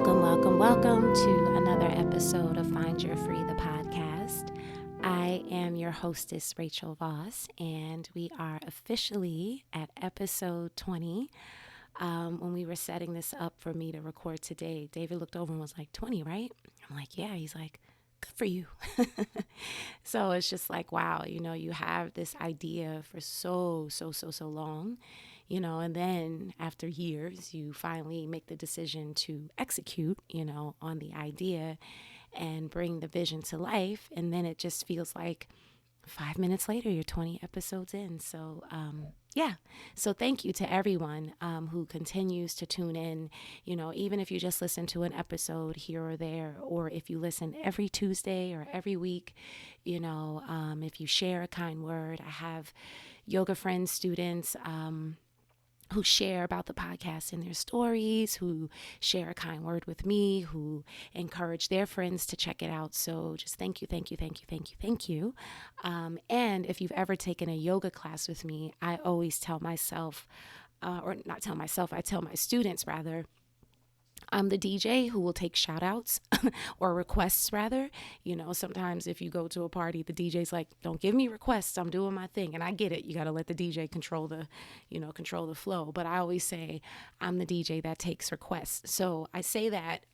Welcome to another episode of Find Your Free, the podcast. I am your hostess, Rachel Voss, and we are officially at episode 20. When we were setting this up for me to record today, David looked over and was like, 20, right? I'm like, yeah. He's like, good for you. So it's just like, wow, you have this idea for so long, and then after years, you finally make the decision to execute, on the idea and bring the vision to life. And then it just feels like 5 minutes later, you're 20 episodes in. So, yeah. So thank you to everyone who continues to tune in, even if you just listen to an episode here or there, or if you listen every Tuesday or every week, if you share a kind word. I have yoga friends, students, who share about the podcast in their stories, who share a kind word with me, who encourage their friends to check it out. So just thank you. And if you've ever taken a yoga class with me, I always tell myself, or not tell myself, I tell my students rather, I'm the DJ who will take shout outs or requests rather. Sometimes if you go to a party, the DJ's like, don't give me requests. I'm doing my thing. And I get it. You got to let the DJ control the flow. But I always say I'm the DJ that takes requests. So I say that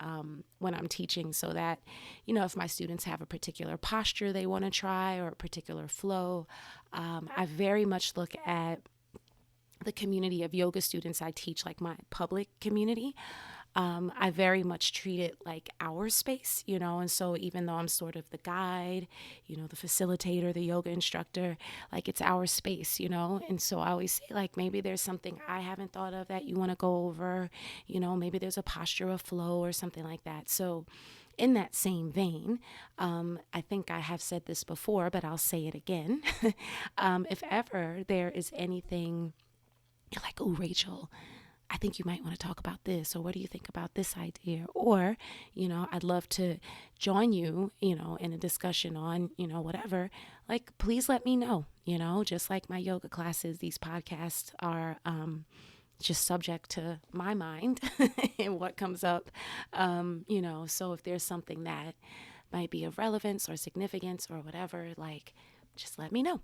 when I'm teaching so that, if my students have a particular posture they want to try or a particular flow, I very much look at the community of yoga students I teach, like my public community. I very much treat it like our space, and so even though I'm sort of the guide, the facilitator, the yoga instructor, like it's our space, and so I always say, like, maybe there's something I haven't thought of that you want to go over, maybe there's a posture of flow or something like that. So in that same vein, I think I have said this before, but I'll say it again. If ever there is anything you're like, oh, Rachel, I think you might want to talk about this, or what do you think about this idea? Or, I'd love to join you, in a discussion on, whatever, like, please let me know, just like my yoga classes, these podcasts are just subject to my mind and what comes up, so if there's something that might be of relevance or significance or whatever, like, just let me know.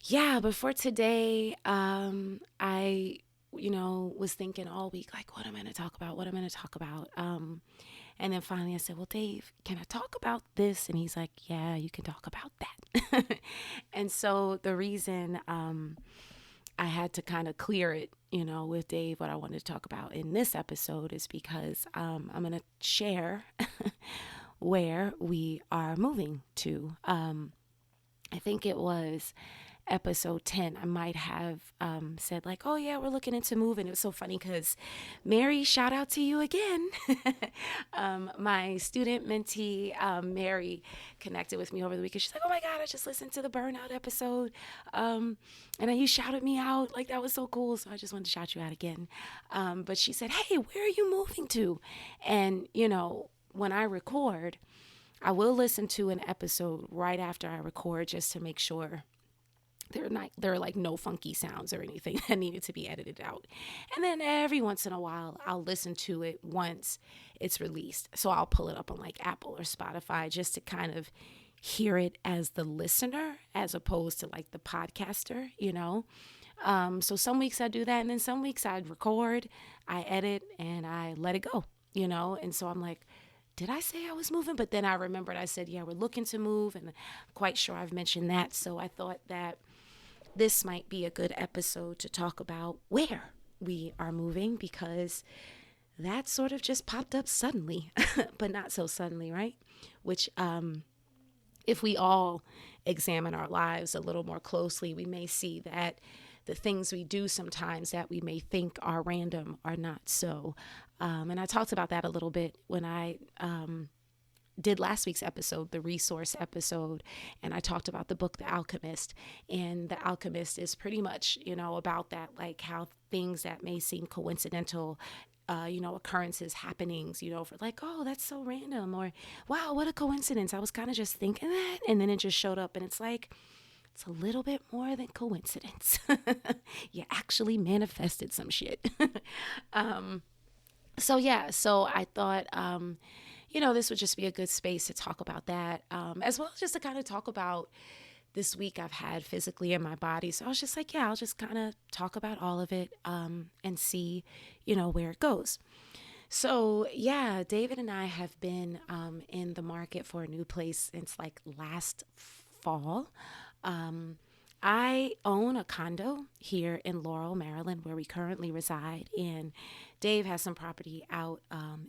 Yeah, but for today, I, was thinking all week, like, what am I going to talk about? And then finally I said, well, Dave, can I talk about this? And he's like, yeah, you can talk about that. And so the reason I had to kind of clear it, with Dave, what I wanted to talk about in this episode is because I'm going to share where we are moving to. I think it was episode 10, I might have said like, oh yeah, we're looking into moving. It was so funny because Mary, shout out to you again. My student mentee, Mary, connected with me over the weekend. She's like, oh my God, I just listened to the burnout episode. And you shouted me out. Like, that was so cool. So I just wanted to shout you out again. But she said, hey, where are you moving to? And, when I record, I will listen to an episode right after I record just to make sure there are like no funky sounds or anything that needed to be edited out. And then every once in a while, I'll listen to it once it's released. So I'll pull it up on like Apple or Spotify just to kind of hear it as the listener as opposed to like the podcaster, So some weeks I do that. And then some weeks I'd record, I edit, and I let it go, And so I'm like, did I say I was moving? But then I remembered I said, yeah, we're looking to move. And I'm quite sure I've mentioned that. So I thought that this might be a good episode to talk about where we are moving, because that sort of just popped up suddenly, but not so suddenly, right? Which, if we all examine our lives a little more closely, we may see that the things we do sometimes that we may think are random are not so. And I talked about that a little bit when I did last week's episode, the resource episode, and I talked about the book, The Alchemist. And The Alchemist is pretty much, about that, like how things that may seem coincidental, occurrences, happenings, for like, oh, that's so random, or wow, what a coincidence. I was kind of just thinking that, and then it just showed up, and it's like, it's a little bit more than coincidence. You actually manifested some shit. So yeah, so I thought, this would just be a good space to talk about that, as well as just to kind of talk about this week I've had physically in my body. So I was just like, yeah, I'll just kind of talk about all of it, and see, where it goes. So yeah, David and I have been in the market for a new place since like last fall. Um, I own a condo here in Laurel, Maryland, where we currently reside. And Dave has some property out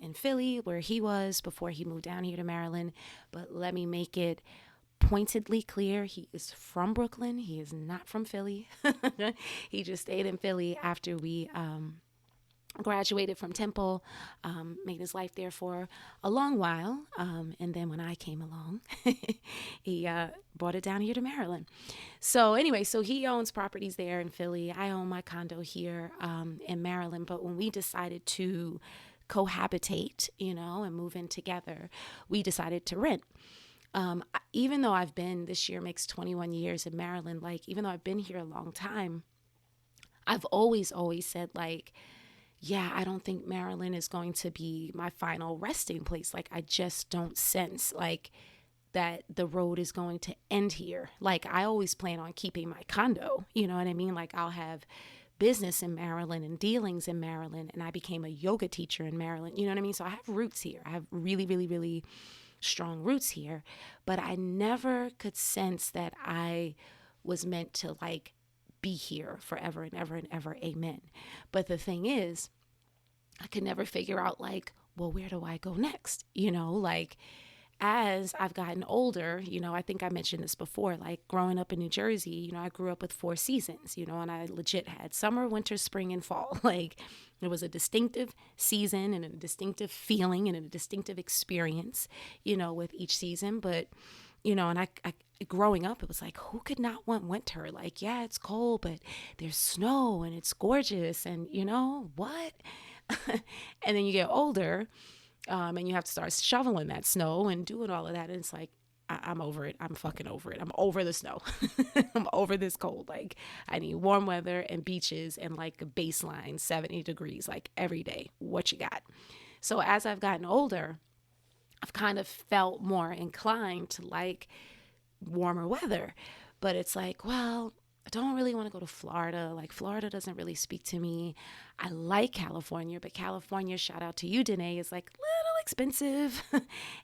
in Philly where he was before he moved down here to Maryland. But let me make it pointedly clear, he is from Brooklyn. He is not from Philly. He just stayed in Philly after we graduated from Temple, made his life there for a long while. And then when I came along, he brought it down here to Maryland. So, anyway, so he owns properties there in Philly. I own my condo here in Maryland. But when we decided to cohabitate, and move in together, we decided to rent. Even though I've been, this year makes 21 years in Maryland, like, even though I've been here a long time, I've always said, like, yeah, I don't think Maryland is going to be my final resting place. Like, I just don't sense like that the road is going to end here. Like, I always plan on keeping my condo, you know what I mean? Like, I'll have business in Maryland and dealings in Maryland, and I became a yoga teacher in Maryland, you know what I mean? So I have roots here. I have really, really, really strong roots here, but I never could sense that I was meant to like be here forever and ever and ever. Amen. But the thing is, I could never figure out, like, well, where do I go next? Like, as I've gotten older, I think I mentioned this before, like growing up in New Jersey, I grew up with four seasons, and I legit had summer, winter, spring, and fall. Like, there was a distinctive season and a distinctive feeling and a distinctive experience, with each season. But, and I growing up, it was like, who could not want winter? Like, yeah, it's cold, but there's snow and it's gorgeous. And, what? And then you get older, and you have to start shoveling that snow and doing all of that. And it's like, I'm over it. I'm fucking over it. I'm over the snow. I'm over this cold. Like, I need warm weather and beaches and like a baseline 70 degrees, like every day. What you got? So as I've gotten older, I've kind of felt more inclined to like warmer weather. But it's like, well, I don't really want to go to Florida. Like, Florida doesn't really speak to me. I like California, but California, shout out to you, Danae, is like a little expensive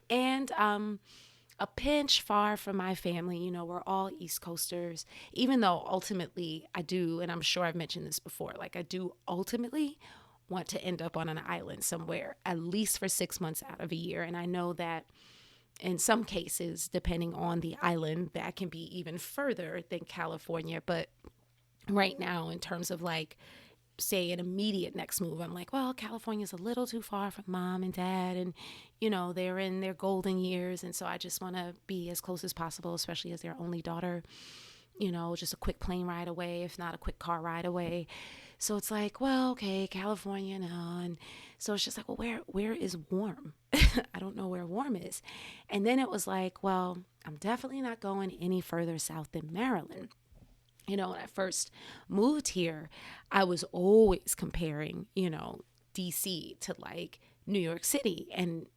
and a pinch far from my family. We're all East Coasters, even though ultimately I do, and I'm sure I've mentioned this before, like, I do ultimately want to end up on an island somewhere, at least for 6 months out of a year. And I know that in some cases, depending on the island, that can be even further than California. But right now, in terms of like, say, an immediate next move, I'm like, well, California's a little too far from mom and dad, and they're in their golden years, and so I just want to be as close as possible, especially as their only daughter. Just a quick plane ride away, if not a quick car ride away. So it's like, well, okay, California now. And so it's just like, well, where is warm? I don't know where warm is. And then it was like, well, I'm definitely not going any further south than Maryland. When I first moved here, I was always comparing, DC to like New York City. And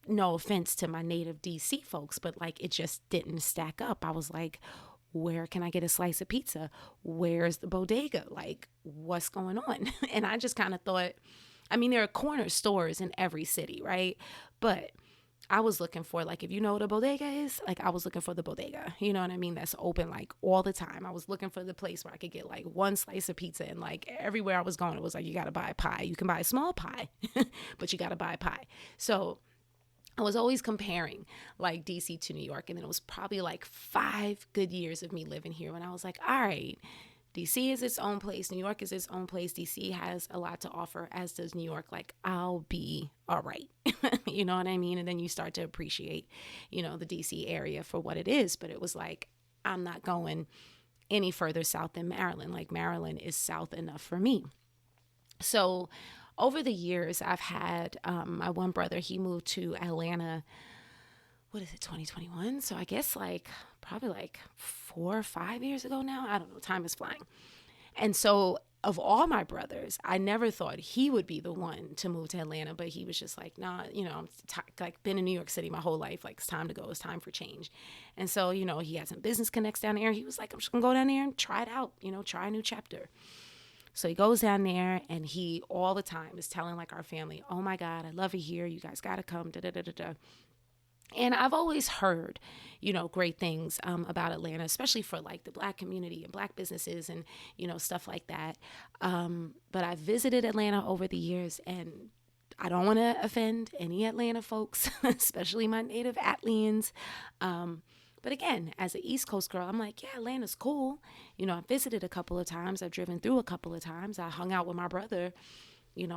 no offense to my native DC folks, but like, it just didn't stack up. I was like, where can I get a slice of pizza? Where's the bodega? Like, what's going on? And I just kind of thought, I mean, there are corner stores in every city, right? But I was looking for, like, if you know what a bodega is, like, I was looking for the bodega, you know what I mean? That's open like all the time. I was looking for the place where I could get like one slice of pizza, and like everywhere I was going, it was like, you got to buy a pie. You can buy a small pie, but you got to buy a pie. So I was always comparing like DC to New York. And then it was probably like 5 good years of me living here when I was like, all right, DC is its own place. New York is its own place. DC has a lot to offer, as does New York. Like, I'll be all right. You know what I mean? And then you start to appreciate, the DC area for what it is. But it was like, I'm not going any further south than Maryland. Like, Maryland is south enough for me. So over the years, I've had my one brother, he moved to Atlanta, what is it, 2021? So I guess like probably like 4 or 5 years ago now. I don't know. Time is flying. And so of all my brothers, I never thought he would be the one to move to Atlanta, but he was just like, nah, I'm like been in New York City my whole life. Like, it's time to go. It's time for change. And so, he had some business connects down there. He was like, I'm just gonna go down there and try it out, try a new chapter. So he goes down there and he all the time is telling like our family, oh my God, I love it here. You guys got to come. Da, da, da, da, da. And I've always heard, great things about Atlanta, especially for like the Black community and Black businesses and, stuff like that. But I visited Atlanta over the years, and I don't want to offend any Atlanta folks, especially my native Atleans. But again, as an East Coast girl, I'm like, yeah, Atlanta's cool. I visited a couple of times. I've driven through a couple of times. I hung out with my brother,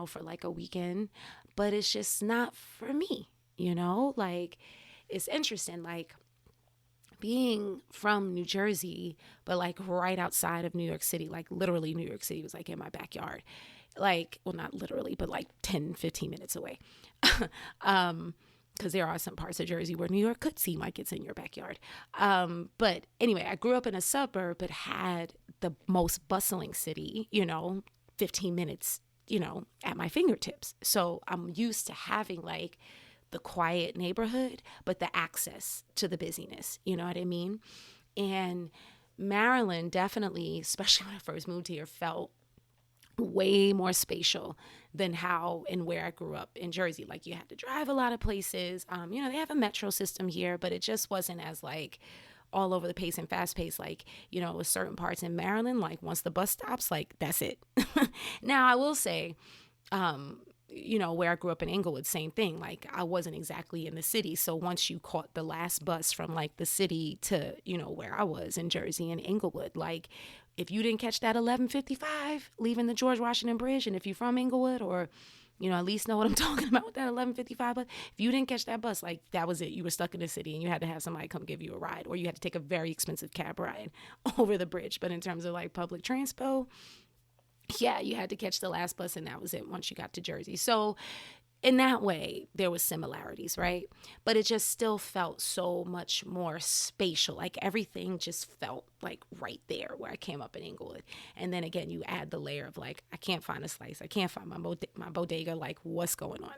for like a weekend. But it's just not for me, like, it's interesting, like being from New Jersey, but like right outside of New York City, like literally New York City was like in my backyard. Like, well, not literally, but like 10, 15 minutes away. Because there are some parts of Jersey where New York could seem like it's in your backyard. But anyway, I grew up in a suburb, but had the most bustling city, 15 minutes, at my fingertips. So I'm used to having like the quiet neighborhood, but the access to the busyness, you know what I mean? And Maryland definitely, especially when I first moved here, felt way more spatial than how and where I grew up in Jersey. Like, you had to drive a lot of places. They have a metro system here, but it just wasn't as like all over the pace and fast paced. Like, with certain parts in Maryland, like once the bus stops, like that's it. Now I will say, where I grew up in Inglewood, same thing. Like, I wasn't exactly in the city. So once you caught the last bus from like the city to, where I was in Jersey and Inglewood, like if you didn't catch that 11:55 leaving the George Washington Bridge, and if you're from Inglewood or, at least know what I'm talking about with that 11:55, but if you didn't catch that bus, like that was it. You were stuck in the city and you had to have somebody come give you a ride, or you had to take a very expensive cab ride over the bridge. But in terms of like public transpo, yeah, you had to catch the last bus and that was it once you got to Jersey. So in that way, there was similarities, right? But it just still felt so much more spatial. Like everything just felt like right there where I came up in Inglewood. And then again, you add the layer of like, I can't find a slice. I can't find my bodega. Like, what's going on?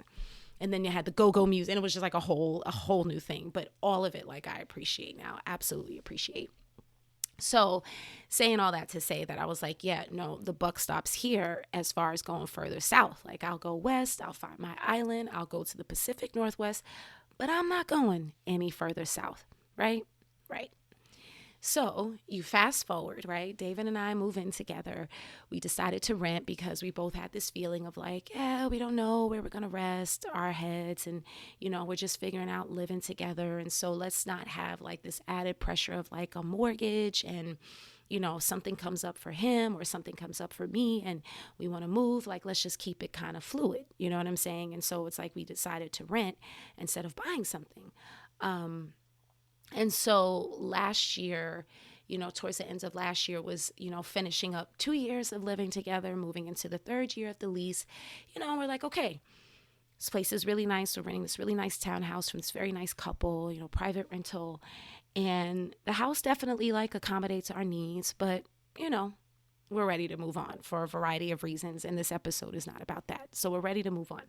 And then you had the go-go music, and it was just like a whole new thing. But all of it, like, I appreciate now, absolutely appreciate. So saying all that to say that I was like, yeah, no, the buck stops here as far as going further south. Like, I'll go west, I'll find my island, I'll go to the Pacific Northwest, but I'm not going any further south, right? Right. So you fast forward, right? David and I move in together. We decided to rent because we both had this feeling of like, yeah, we don't know where we're going to rest our heads. And, we're just figuring out living together. And so let's not have like this added pressure of like a mortgage and, something comes up for him or something comes up for me and we want to move. Like, let's just keep it kind of fluid. You know what I'm saying? And so it's like we decided to rent instead of buying something. And so last year, towards the end of last year was, finishing up 2 years of living together, moving into the third year of the lease, we're like, okay, this place is really nice. We're renting this really nice townhouse from this very nice couple, private rental. And the house definitely like accommodates our needs, but, we're ready to move on for a variety of reasons. And this episode is not about that. So we're ready to move on.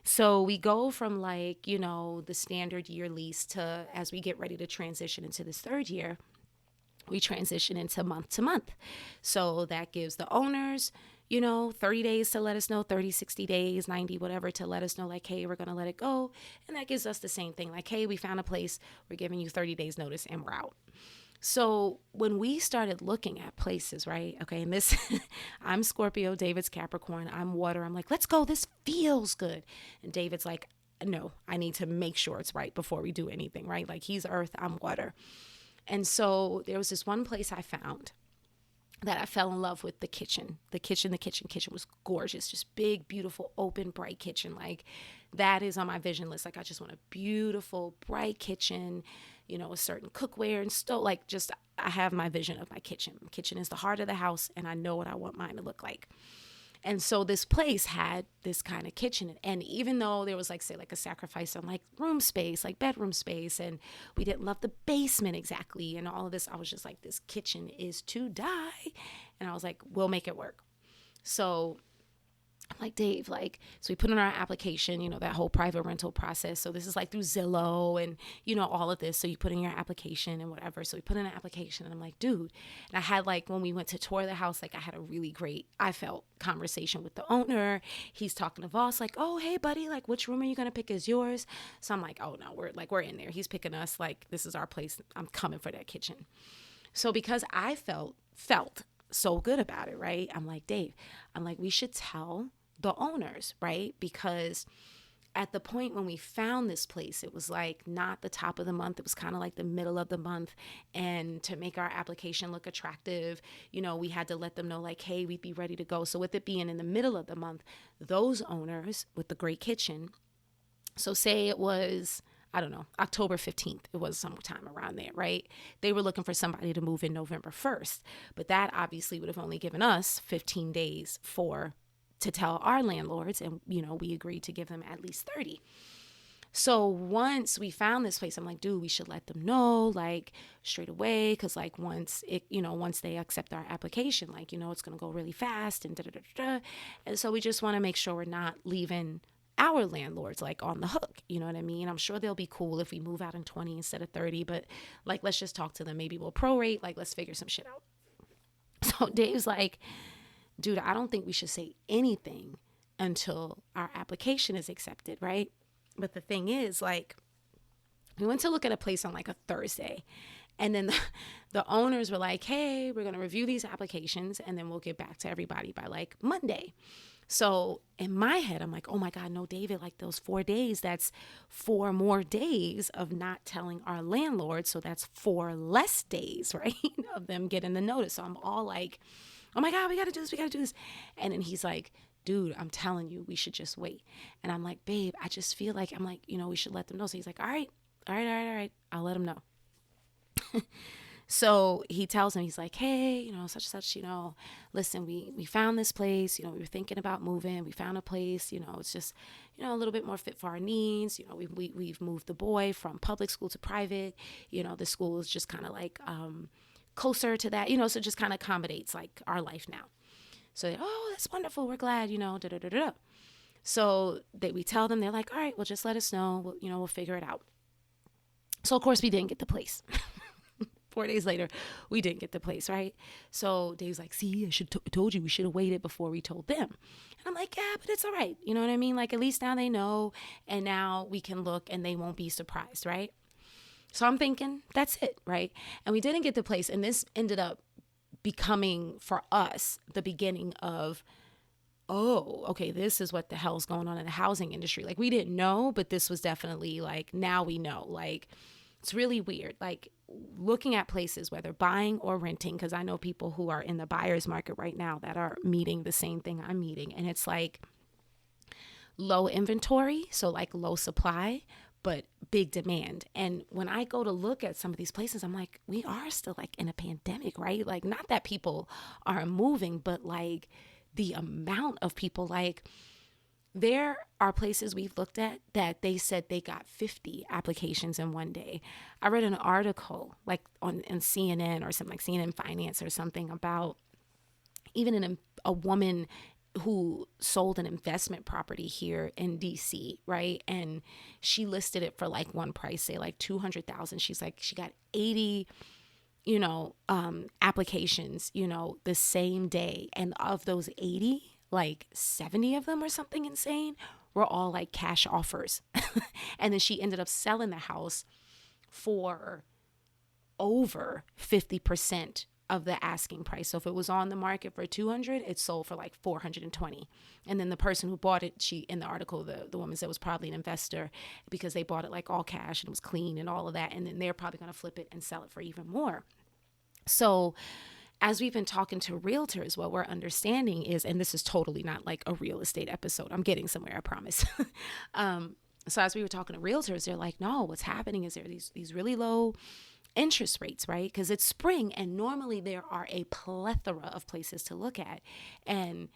So we go from like, the standard year lease to, as we get ready to transition into this third year, we transition into month to month. So that gives the owners, 30 days to let us know, 30, 60 days, 90, whatever, to let us know like, hey, we're going to let it go. And that gives us the same thing. Like, hey, we found a place. We're giving you 30 days notice and we're out. So when we started looking at places, right? Okay. And this, I'm Scorpio, David's Capricorn, I'm water. I'm like, let's go. This feels good. And David's like, no, I need to make sure it's right before we do anything, right? Like, he's earth, I'm water. And so there was this one place I found that I fell in love with. The kitchen was gorgeous. Just big, beautiful, open, bright kitchen. Like, that is on my vision list. Like, I just want a beautiful, bright kitchen, a certain cookware and stove. Like, just, I have my vision of my kitchen. Kitchen is the heart of the house, and I know what I want mine to look like. And so this place had this kind of kitchen. And even though there was like, say, like a sacrifice on like room space, like bedroom space, and we didn't love the basement exactly and all of this, I was just like, this kitchen is to die. And I was like, we'll make it work. So I'm like, Dave, like, so we put in our application, that whole private rental process. So this is like through Zillow and, all of this. So you put in your application and whatever. So we put in an application and I'm like, dude. And I had like, when we went to tour the house, like I had a really great, I felt, conversation with the owner. He's talking to Voss like, oh, hey, buddy, like, which room are you going to pick as yours? So I'm like, oh, no, we're in there. He's picking us. Like, this is our place. I'm coming for that kitchen. So because I felt so good about it, right? I'm like, Dave, we should tell the owners, right? Because at the point when we found this place, it was like not the top of the month. It was kind of like the middle of the month. And to make our application look attractive, we had to let them know like, hey, we'd be ready to go. So with it being in the middle of the month, those owners with the great kitchen, so say it was, I don't know, October 15th, it was sometime around there, right? They were looking for somebody to move in November 1st, but that obviously would have only given us 15 days to tell our landlords, and we agreed to give them at least 30. So once we found this place, I'm like, dude, we should let them know like straight away, because like once they accept our application, like it's gonna go really fast and da da da da. And so we just want to make sure we're not leaving our landlords like on the hook. You know what I mean? I'm sure they'll be cool if we move out in 20 instead of 30, but like, let's just talk to them. Maybe we'll prorate, like, let's figure some shit out. So Dave's like, dude, I don't think we should say anything until our application is accepted, right? But the thing is, like, we went to look at a place on like a Thursday, and then the owners were like, hey, we're going to review these applications and then we'll get back to everybody by like Monday. So in my head, I'm like, oh my God, no, David, like those 4 days, that's 4 more days of not telling our landlord. So that's 4 less days, right, of them getting the notice. So I'm all like, oh my God, we got to do this. We got to do this. And then he's like, dude, I'm telling you, we should just wait. And I'm like, babe, I just feel like, I'm like, we should let them know. So he's like, all right. I'll let them know. So he tells him, he's like, hey, such and such, listen, we found this place, we were thinking about moving. We found a place, it's just, a little bit more fit for our needs. We've moved the boy from public school to private. The school is just kind of like closer to that, so it just kind of accommodates like our life now. So, oh, that's wonderful. We're glad, da da da da. So we tell them, they're like, all right, well, just let us know. We'll figure it out. So, of course, we didn't get the place. 4 days later, we didn't get the place, right? So Dave's like, see, I should told you we should have waited before we told them. And I'm like, yeah, but it's all right. You know what I mean? Like, at least now they know, and now we can look and they won't be surprised, right? So I'm thinking, that's it, right? And we didn't get the place, and this ended up becoming, for us, the beginning of, oh, okay, this is what the hell's going on in the housing industry. Like, we didn't know, but this was definitely, like, now we know. Like, it's really weird. Like, looking at places, whether buying or renting, because I know people who are in the buyer's market right now that are meeting the same thing I'm meeting. And it's like low inventory, so like low supply, but big demand. And when I go to look at some of these places, I'm like, we are still like in a pandemic, right? Like, not that people are moving, but like the amount of people, like, there are places we've looked at that they said they got 50 applications in one day. I read an article like on CNN or something, like CNN Finance or something, about even a woman who sold an investment property here in DC, right? And she listed it for like one price, say like 200,000. She's like, she got 80 applications, the same day. And of those 80, like 70 of them or something insane were all like cash offers. And then she ended up selling the house for over 50% of the asking price. So if it was on the market for 200, it sold for like 420. And then the person who bought it, she, in the article, the woman said was probably an investor, because they bought it like all cash and it was clean and all of that. And then they're probably going to flip it and sell it for even more. So as we've been talking to realtors, what we're understanding is, and this is totally not like a real estate episode, I'm getting somewhere, I promise. So as we were talking to realtors, they're like, no, what's happening is there are these really low interest rates, right? Because it's spring and normally there are a plethora of places to look at. And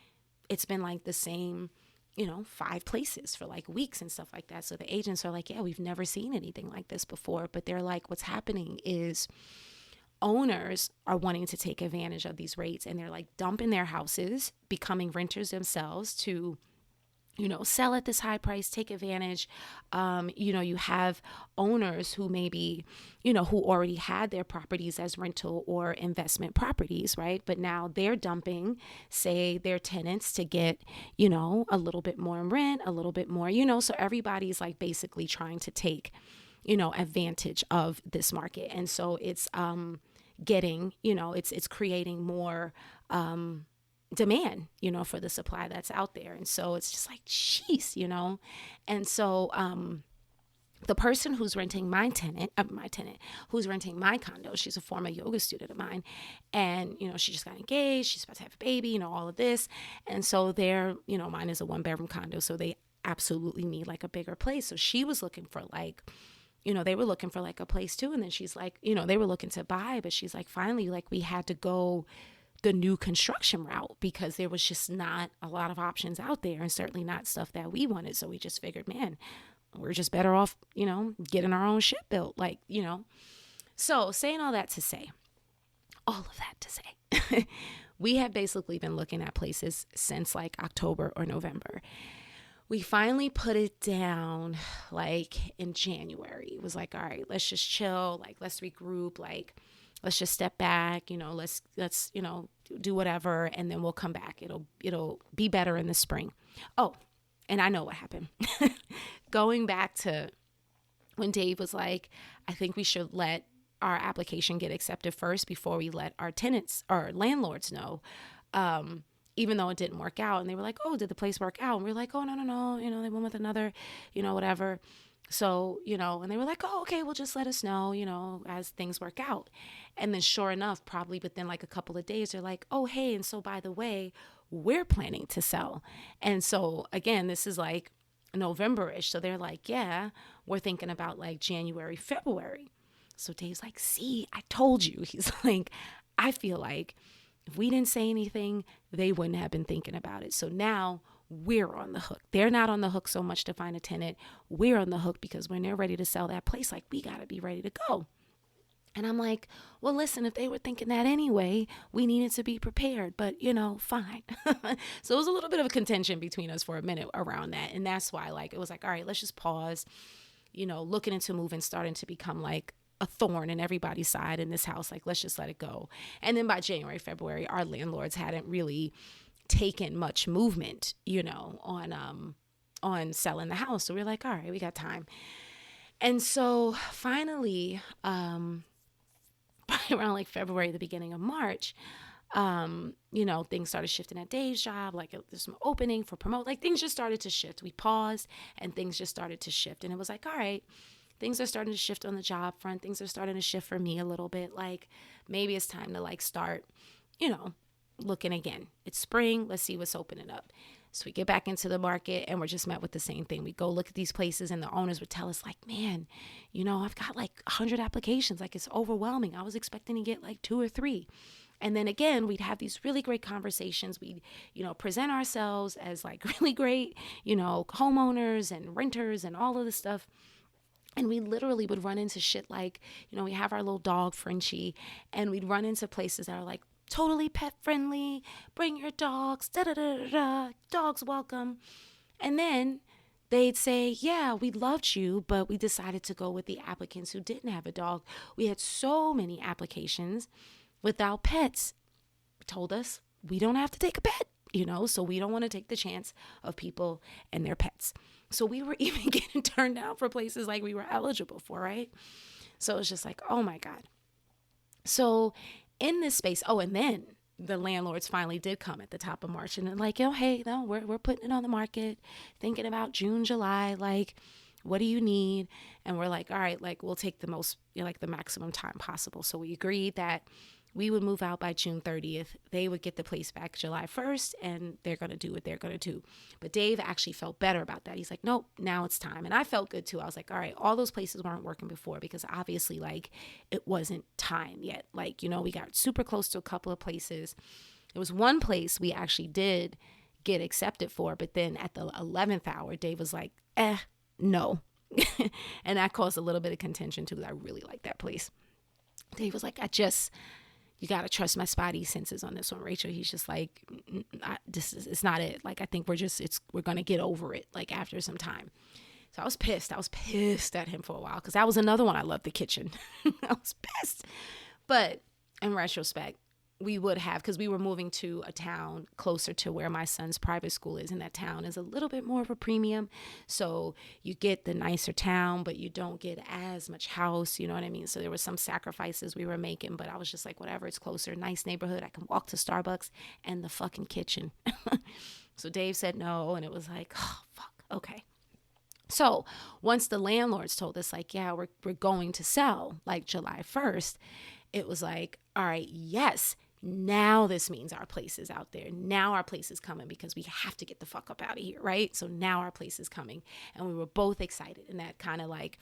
it's been like the same, 5 places for like weeks and stuff like that. So the agents are like, yeah, we've never seen anything like this before. But they're like, what's happening is owners are wanting to take advantage of these rates, and they're like dumping their houses, becoming renters themselves to, sell at this high price, take advantage. You have owners who maybe, who already had their properties as rental or investment properties, right? But now they're dumping, say, their tenants to get, a little bit more in rent, a little bit more, so everybody's like basically trying to take, advantage of this market. And so it's getting, it's creating more demand, for the supply that's out there. And so it's just like, jeez, And so the person who's renting my tenant who's renting my condo, she's a former yoga student of mine. And, she just got engaged. She's about to have a baby, all of this. And so mine is a 1-bedroom condo. So they absolutely need like a bigger place. So she was looking for like, they were looking for like a place too. And then she's like, they were looking to buy, but she's like, finally, like we had to go the new construction route because there was just not a lot of options out there, and certainly not stuff that we wanted. So we just figured, man, we're just better off, getting our own shit built. Like, so saying all of that to say, we have basically been looking at places since like October or November. We finally put it down like in January. It was like, all right, let's just chill. Like, let's regroup. Like, let's just step back, let's do whatever. And then we'll come back. It'll be better in the spring. Oh, and I know what happened. Going back to when Dave was like, I think we should let our application get accepted first before we let our tenants or landlords know. Even though it didn't work out. And they were like, oh, did the place work out? And we were like, oh, no. They went with another, whatever. So, and they were like, oh, okay, well, just let us know, as things work out. And then sure enough, probably within like a couple of days, they're like, oh, hey, and so by the way, we're planning to sell. And so again, this is like November-ish. So they're like, yeah, we're thinking about like January, February. So Dave's like, see, I told you. He's like, I feel like if we didn't say anything, they wouldn't have been thinking about it. So now we're on the hook. They're not on the hook so much to find a tenant. We're on the hook because when they're ready to sell that place, like we got to be ready to go. And I'm like, well, listen, if they were thinking that anyway, we needed to be prepared, but fine. So it was a little bit of a contention between us for a minute around that. And that's why like, it was like, all right, let's just pause, looking into moving, starting to become like a thorn in everybody's side in this house. Like, let's just let it go. And then by January, February, our landlords hadn't really taken much movement, on selling the house. So we're like, all right, we got time. And so finally, around like February, the beginning of March, things started shifting at Dave's job. Like there's some opening for promote, like things just started to shift. We paused and things just started to shift. And it was like, all right, things are starting to shift on the job front. Things are starting to shift for me a little bit. Like maybe it's time to like start, looking again. It's spring. Let's see what's opening up. So we get back into the market and we're just met with the same thing. We go look at these places and the owners would tell us like, man, I've got like 100 applications. Like it's overwhelming. I was expecting to get like 2 or 3. And then again, we'd have these really great conversations. We'd, present ourselves as like really great, homeowners and renters and all of this stuff. And we literally would run into shit like, we have our little dog, Frenchie, and we'd run into places that are like totally pet friendly, bring your dogs, dogs welcome. And then they'd say, yeah, we loved you, but we decided to go with the applicants who didn't have a dog. We had so many applications without pets. Told us we don't have to take a pet, so we don't want to take the chance of people and their pets. So we were even getting turned down for places like we were eligible for, right? So it's just like, oh my God. So in this space, and then the landlords finally did come at the top of March and they're like, hey, no, we're putting it on the market, thinking about June, July, like, what do you need? And we're like, all right, like we'll take the most, like the maximum time possible. So we agreed that we would move out by June 30th. They would get the place back July 1st and they're going to do what they're going to do. But Dave actually felt better about that. He's like, nope, now it's time. And I felt good too. I was like, all right, all those places weren't working before because obviously like it wasn't time yet. Like, we got super close to a couple of places. There was one place we actually did get accepted for, but then at the 11th hour, Dave was like, no. And that caused a little bit of contention too, because I really like that place. Dave was like, you got to trust my spidey senses on this one, Rachel. He's just like, it's not it. Like, I think we're going to get over it, like, after some time. So I was pissed. I was pissed at him for a while because that was another one. I loved the kitchen. I was pissed. But in retrospect, we would have, because we were moving to a town closer to where my son's private school is, and that town is a little bit more of a premium. So you get the nicer town, but you don't get as much house, you know what I mean? So there were some sacrifices we were making, but I was just like, whatever, it's closer, nice neighborhood. I can walk to Starbucks and the fucking kitchen. So Dave said no, and it was like, oh, fuck, okay. So once the landlords told us, like, yeah, we're going to sell like July 1st, it was like, all right, yes, now this means our place is out there. Now our place is coming because we have to get the fuck up out of here, right? So now our place is coming. And we were both excited. And that kind of like,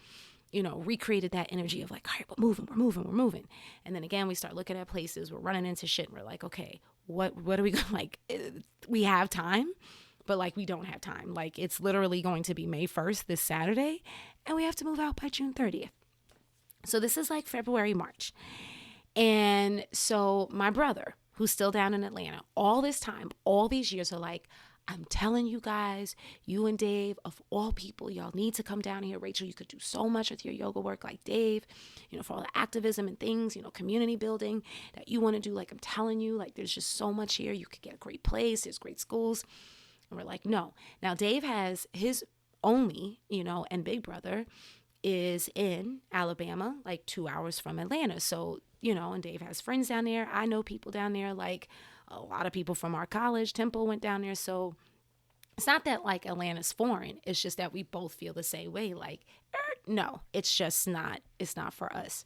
recreated that energy of like, all right, we're moving. And then again, we start looking at places, we're running into shit, and we're like, okay, what are we going to, like, we have time, but like we don't have time. Like, it's literally going to be May 1st, this Saturday, and we have to move out by June 30th. So this is like February, March. And so my brother, who's still down in Atlanta, all this time, all these years, are like, I'm telling you guys, you and Dave, of all people, y'all need to come down here. Rachel, you could do so much with your yoga work like Dave, for all the activism and things, community building that you want to do. Like, I'm telling you, like, there's just so much here. You could get a great place. There's great schools. And we're like, no. Now, Dave has his only, and big brother is in Alabama, like 2 hours from Atlanta. So, and Dave has friends down there. I know people down there, like a lot of people from our college. Temple went down there. So it's not that like Atlanta's foreign. It's just that we both feel the same way. Like, no, it's just not, it's not for us.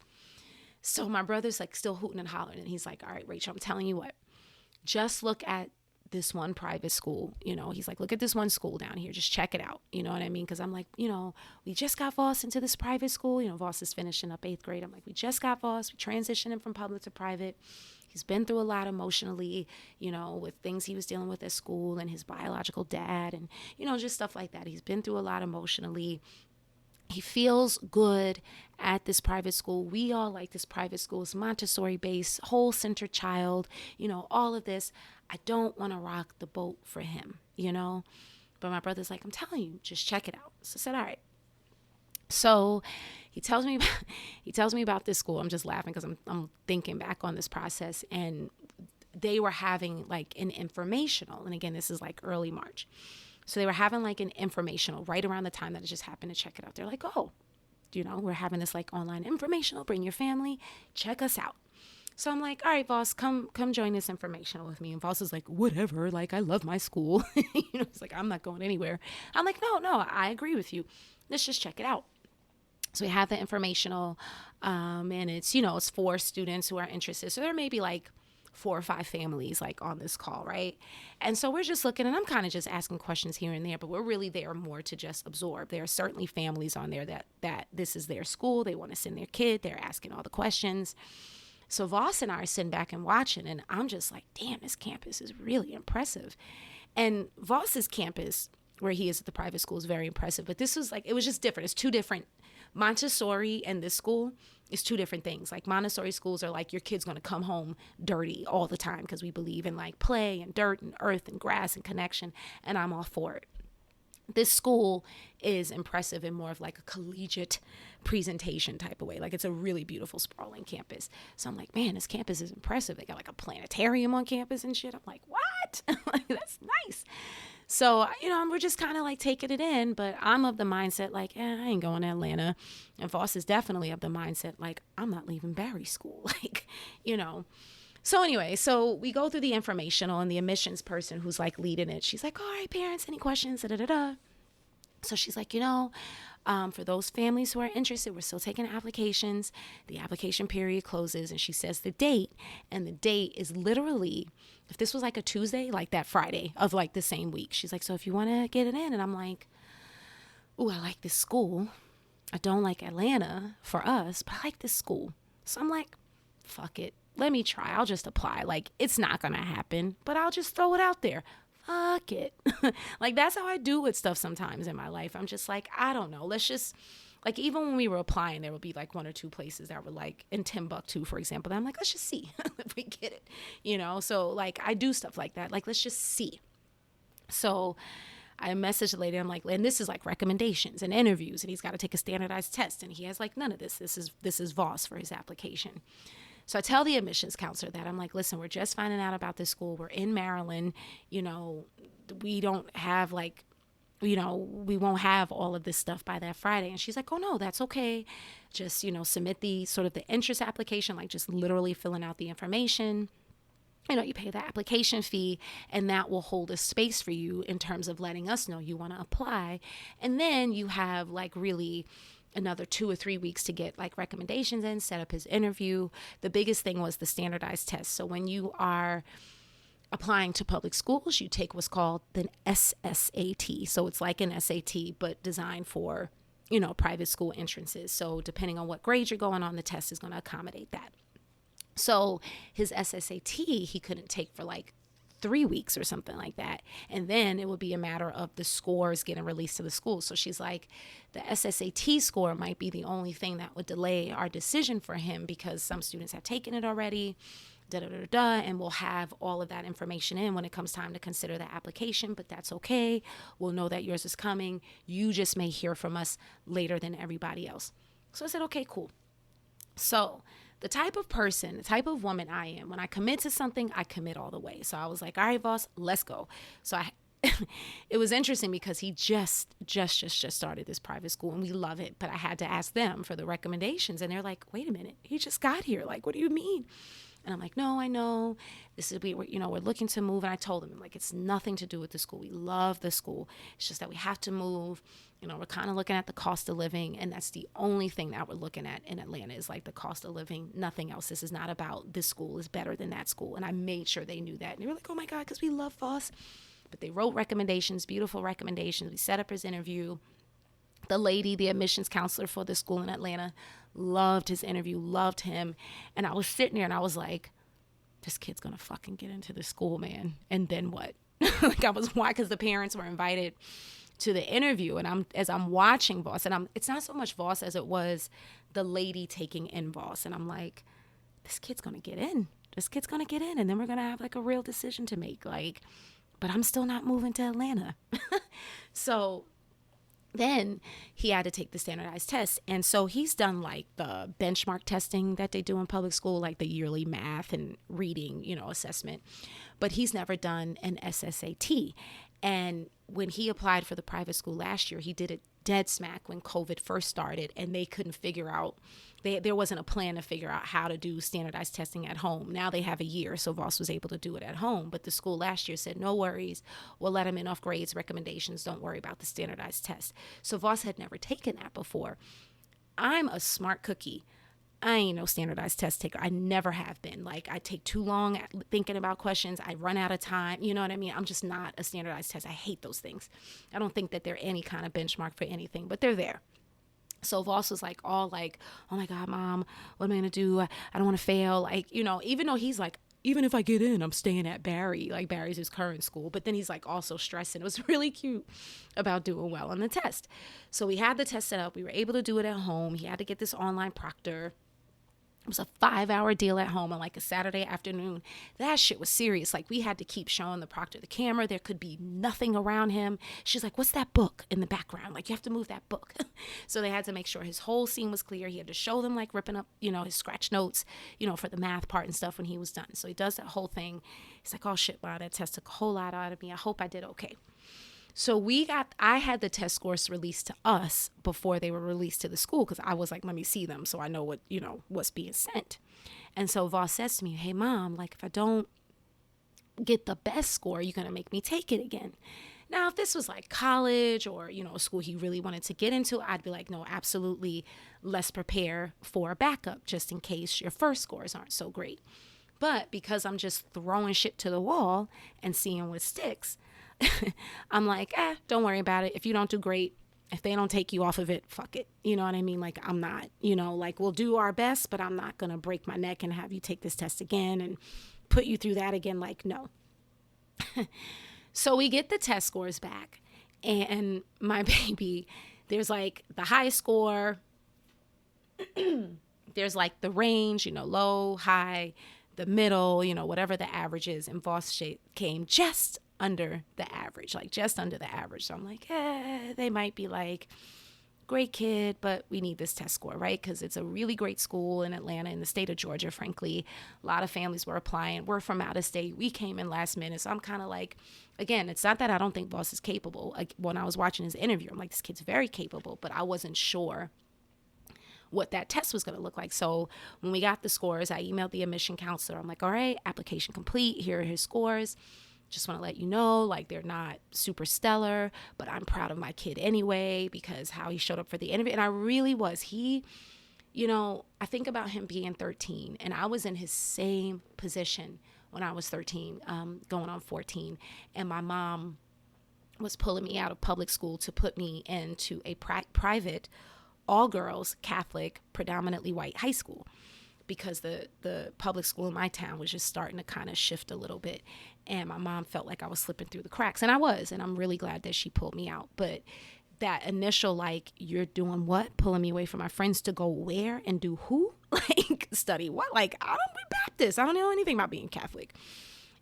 So my brother's like still hooting and hollering. And he's like, all right, Rachel, I'm telling you what, just look at this one private school. He's like, look at this one school down here, just check it out. You know what I mean? Because I'm like, we just got Voss into this private school. Voss is finishing up 8th grade. I'm like, we just got Voss, we transitioned him from public to private. He's been through a lot emotionally, with things he was dealing with at school and his biological dad and just stuff like that. He's been through a lot emotionally. He feels good at this private school. We all like this private school. It's Montessori based, whole center child, all of this. I don't want to rock the boat for him, But my brother's like, I'm telling you, just check it out. So I said, all right. So he tells me about this school. I'm just laughing because I'm thinking back on this process, and they were having like an informational. And again, this is like early March. So they were having like an informational right around the time that it just happened to check it out. They're like, oh, we're having this like online informational. Bring your family. Check us out. So I'm like, all right, Voss, come join this informational with me. And Voss is like, whatever. Like, I love my school. It's like, I'm not going anywhere. I'm like, no, I agree with you. Let's just check it out. So we have the informational, and it's, it's for students who are interested. So there may be like 4 or 5 families like on this call, right? And so we're just looking, and I'm kind of just asking questions here and there, but we're really there more to just absorb. There are certainly families on there that this is their school. They want to send their kid. They're asking all the questions. So Voss and I are sitting back and watching, and I'm just like, damn, this campus is really impressive. And Voss's campus, where he is at the private school, is very impressive. But this was like, it was just different. It's 2 different. Montessori and this school is 2 different things. Like, Montessori schools are like, your kid's going to come home dirty all the time because we believe in like play and dirt and earth and grass and connection. And I'm all for it. This school is impressive in more of like a collegiate presentation type of way. Like, it's a really beautiful, sprawling campus. So I'm like, man, this campus is impressive. They got like a planetarium on campus and shit. I'm like, what? Like, that's nice. So, we're just kind of like taking it in, but I'm of the mindset like, I ain't going to Atlanta. And Voss is definitely of the mindset like, I'm not leaving Barry school. Like, So anyway, so we go through the informational, and the admissions person who's like leading it, she's like, all right, parents, any questions? So she's like, for those families who are interested, we're still taking applications. The application period closes, and she says the date, and the date is literally, if this was like a Tuesday, like that Friday of like the same week. She's like, so if you want to get it in, and I'm like, ooh, I like this school. I don't like Atlanta for us, but I like this school. So I'm like, fuck it. Let me try. I'll just apply. Like, it's not going to happen, but I'll just throw it out there. Fuck it. Like, that's how I do with stuff sometimes in my life. I'm just like, I don't know. Let's just Like even when we were applying, there would be like one or two places that were like in Timbuktu, for example. That I'm like, let's just see if we get it, you know? So like I do stuff like that. Like, let's just see. So I messaged the lady. I'm like, and this is like recommendations and interviews, and he's got to take a standardized test, and he has like none of this. This is Voss for his application. So I tell the admissions counselor that I'm like, listen, we're just finding out about this school. We're in Maryland. You know, we don't have like, you know, we won't have all of this stuff by that Friday. And she's like, oh no, that's okay. Just, you know, submit the sort of the interest application, like just literally filling out the information. You know, you pay the application fee, and that will hold a space for you in terms of letting us know you want to apply. And then you have like really another 2 or 3 weeks to get like recommendations in, set up his interview. The biggest thing was the standardized test. So when you are applying to public schools, you take what's called the SSAT. So it's like an SAT, but designed for, you know, private school entrances. So depending on what grade you're going on, the test is going to accommodate that. So his SSAT, he couldn't take for like 3 weeks or something like that. And then it would be a matter of the scores getting released to the school. So she's like, the SSAT score might be the only thing that would delay our decision for him because some students have taken it already, and we'll have all of that information in when it comes time to consider the application, but that's okay. We'll know that yours is coming. You just may hear from us later than everybody else. So I said, okay, cool. So the type of person, the type of woman I am, when I commit to something, I commit all the way. So I was like, all right, Voss, let's go. So it was interesting because he just started this private school and we love it. But I had to ask them for the recommendations. And they're like, wait a minute, he just got here. Like, what do you mean? And I'm like, no, I know. We're looking to move. And I told him, like, it's nothing to do with the school. We love the school. It's just that we have to move. You know, we're kind of looking at the cost of living. And that's the only thing that we're looking at in Atlanta is like the cost of living. Nothing else. This is not about this school is better than that school. And I made sure they knew that. And they were like, oh my God, because we love Voss. But they wrote recommendations, beautiful recommendations. We set up his interview. The lady, the admissions counselor for the school in Atlanta, loved his interview, loved him. And I was sitting there and I was like, this kid's going to fucking get into the school, man. And then what? Like I was, why? Because the parents were invited to the interview. And as I'm watching Voss, and it's not so much Voss as it was the lady taking in Voss. And I'm like, this kid's going to get in. This kid's going to get in. And then we're going to have like a real decision to make. Like, but I'm still not moving to Atlanta. So then he had to take the standardized test. And so he's done like the benchmark testing that they do in public school, like the yearly math and reading, you know, assessment. But he's never done an SSAT. And when he applied for the private school last year, he did it dead smack when COVID first started and they couldn't figure out, there wasn't a plan to figure out how to do standardized testing at home. Now they have a year, so Voss was able to do it at home. But the school last year said, no worries, we'll let him in off grades, recommendations, don't worry about the standardized test. So Voss had never taken that before. I'm a smart cookie. I ain't no standardized test taker. I never have been. Like, I take too long thinking about questions. I run out of time. You know what I mean? I'm just not a standardized test. I hate those things. I don't think that they're any kind of benchmark for anything, but they're there. So Voss was like, all like, oh my God, Mom, what am I going to do? I don't want to fail. Like, you know, even though he's like, even if I get in, I'm staying at Barry. Like, Barry's his current school. But then he's like also stressing. It was really cute about doing well on the test. So we had the test set up. We were able to do it at home. He had to get this online proctor. It was a 5-hour deal at home on like a Saturday afternoon. That shit was serious. Like, we had to keep showing the proctor the camera. There could be nothing around him. She's like, what's that book in the background? Like, you have to move that book. So they had to make sure his whole scene was clear. He had to show them like ripping up, you know, his scratch notes, you know, for the math part and stuff when he was done. So he does that whole thing. He's like, oh shit, wow, that test took a whole lot out of me. I hope I did okay. So I had the test scores released to us before they were released to the school because I was like, let me see them so I know what, you know, what's being sent. And so Voss says to me, hey, Mom, like if I don't get the best score, you're going to make me take it again. Now, if this was like college or, you know, a school he really wanted to get into, I'd be like, no, absolutely, let's prepare for a backup just in case your first scores aren't so great. But because I'm just throwing shit to the wall and seeing what sticks, I'm like, don't worry about it. If you don't do great, if they don't take you off of it, fuck it. You know what I mean? Like, I'm not, you know, like we'll do our best, but I'm not going to break my neck and have you take this test again and put you through that again. Like, no. So we get the test scores back and my baby there's like the high score, there's like the range, low, high, the middle, whatever the average is. And Voss came just under the average, like just under the average. So I'm like, they might be like, great kid, but we need this test score, right? Because it's a really great school in Atlanta, in the state of Georgia, frankly. A lot of families were applying. We're from out of state. We came in last minute. So I'm kind of like, again, it's not that I don't think Voss is capable. Like, when I was watching his interview, I'm like, this kid's very capable, but I wasn't sure what that test was going to look like. So when we got the scores, I emailed the admission counselor. I'm like, all right, application complete. Here are his scores. Just want to let you know, like, they're not super stellar, but I'm proud of my kid anyway, because how he showed up for the interview. And I really was. I think about him being 13, and I was in his same position when I was 13, going on 14. And my mom was pulling me out of public school to put me into a private, all girls, Catholic, predominantly white high school, because the public school in my town was just starting to kind of shift a little bit. And my mom felt like I was slipping through the cracks. And I was. And I'm really glad that she pulled me out. But that initial, like, you're doing what? Pulling me away from my friends to go where and do who? Like, study what? Like, I don't be Baptist. I don't know anything about being Catholic.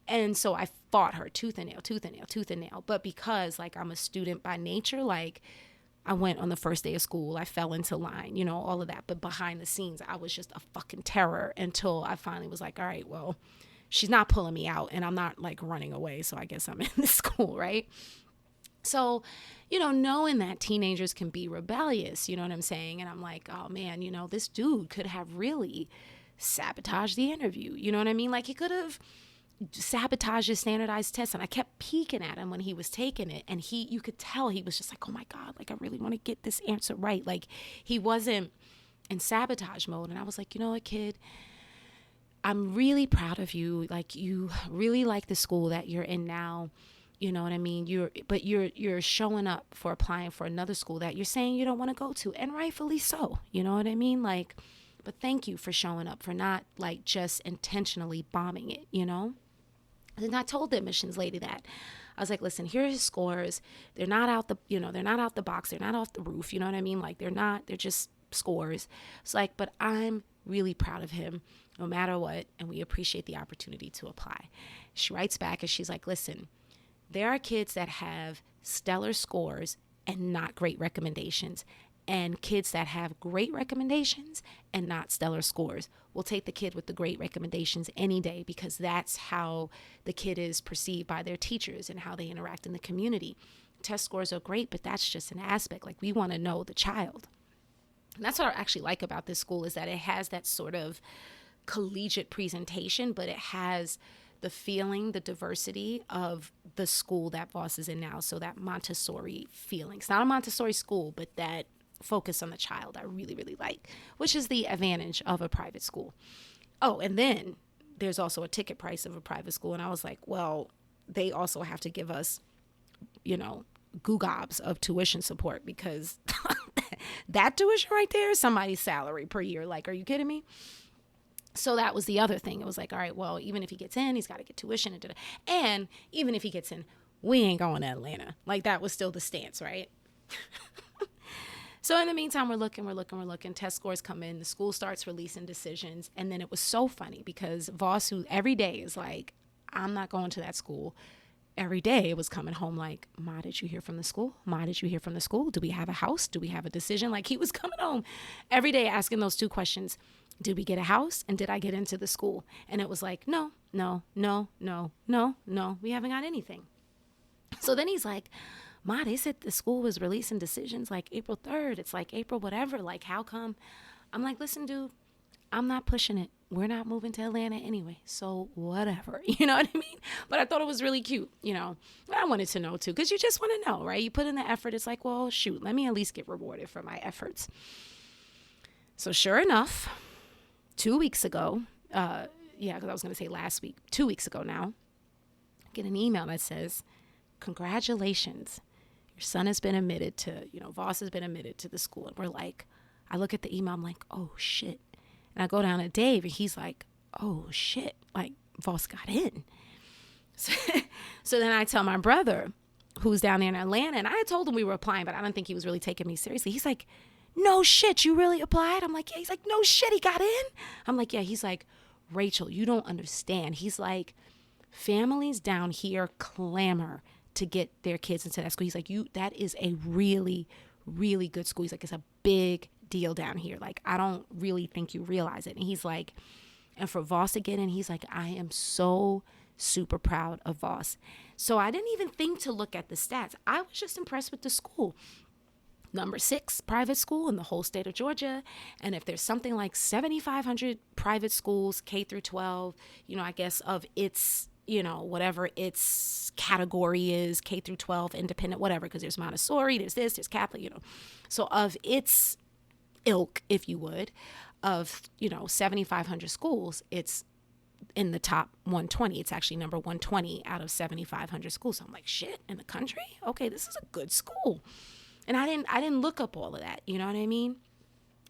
And so I fought her tooth and nail. But because, like, I'm a student by nature, like, I went on the first day of school. I fell into line, all of that. But behind the scenes, I was just a fucking terror until I finally was like, all right, well, she's not pulling me out and I'm not like running away. So I guess I'm in this school, right? So, knowing that teenagers can be rebellious, you know what I'm saying? And I'm like, oh man, this dude could have really sabotaged the interview. You know what I mean? Like, he could have sabotage his standardized test. And I kept peeking at him when he was taking it, and you could tell he was just like, oh my God, like, I really want to get this answer right. Like, he wasn't in sabotage mode. And I was like, you know what, kid, I'm really proud of you. Like, you really like the school that you're in now. You know what I mean? You're showing up for applying for another school that you're saying you don't want to go to, and rightfully so. You know what I mean? Like, but thank you for showing up, for not like just intentionally bombing it, And I told the admissions lady that. I was like, listen, here are his scores. They're not out the box. They're not off the roof. You know what I mean? Like, they're just scores. It's like, but I'm really proud of him no matter what. And we appreciate the opportunity to apply. She writes back and she's like, listen, there are kids that have stellar scores and not great recommendations, and kids that have great recommendations and not stellar scores. We'll take the kid with the great recommendations any day, because that's how the kid is perceived by their teachers and how they interact in the community. Test scores are great, but that's just an aspect. Like, we want to know the child. And that's what I actually like about this school, is that it has that sort of collegiate presentation, but it has the feeling, the diversity of the school that Voss is in now. So that Montessori feeling. It's not a Montessori school, but that focus on the child I really, really like, which is the advantage of a private school. Oh, and then there's also a ticket price of a private school. And I was like, well, they also have to give us, goo-gobs of tuition support, because that tuition right there is somebody's salary per year. Like, are you kidding me? So that was the other thing. It was like, all right, well, even if he gets in, he's got to get tuition. And even if he gets in, we ain't going to Atlanta. Like, that was still the stance, right? So in the meantime, we're looking. Test scores come in. The school starts releasing decisions. And then it was so funny, because Voss, who every day is like, I'm not going to that school. Every day it was coming home like, Ma, did you hear from the school? Ma, did you hear from the school? Do we have a house? Do we have a decision? Like, he was coming home every day asking those two questions. Did we get a house? And did I get into the school? And it was like, no. We haven't got anything. So then he's like, Ma, they said the school was releasing decisions like April 3rd. It's like April whatever. Like, how come? I'm like, listen, dude, I'm not pushing it. We're not moving to Atlanta anyway. So whatever. You know what I mean? But I thought it was really cute, I wanted to know too, because you just want to know, right? You put in the effort. It's like, well, shoot, let me at least get rewarded for my efforts. So sure enough, 2 weeks ago, because I was going to say last week, 2 weeks ago now, I get an email that says, congratulations. Your son has been admitted to, Voss has been admitted to the school. And we're like, I look at the email, I'm like, oh shit. And I go down to Dave and he's like, oh shit, like Voss got in. So then I tell my brother, who's down there in Atlanta. And I had told him we were applying, but I don't think he was really taking me seriously. He's like, no shit, you really applied? I'm like, yeah. He's like, no shit, he got in? I'm like, yeah. He's like, Rachel, you don't understand. He's like, families down here clamor to get their kids into that school. He's like, that is a really, really good school. He's like, it's a big deal down here. Like, I don't really think you realize it. And he's like, and for Voss to get in, he's like, I am so super proud of Voss. So I didn't even think to look at the stats. I was just impressed with the school. Number 6 private school in the whole state of Georgia. And if there's something like 7,500 private schools, K through 12, I guess of its, whatever its category is, K through 12, independent, whatever, because there's Montessori, there's Catholic, So of its ilk, if you would, of, 7,500 schools, it's in the top 120. It's actually number 120 out of 7,500 schools. So I'm like, shit, in the country? Okay, this is a good school. And I didn't look up all of that. You know what I mean?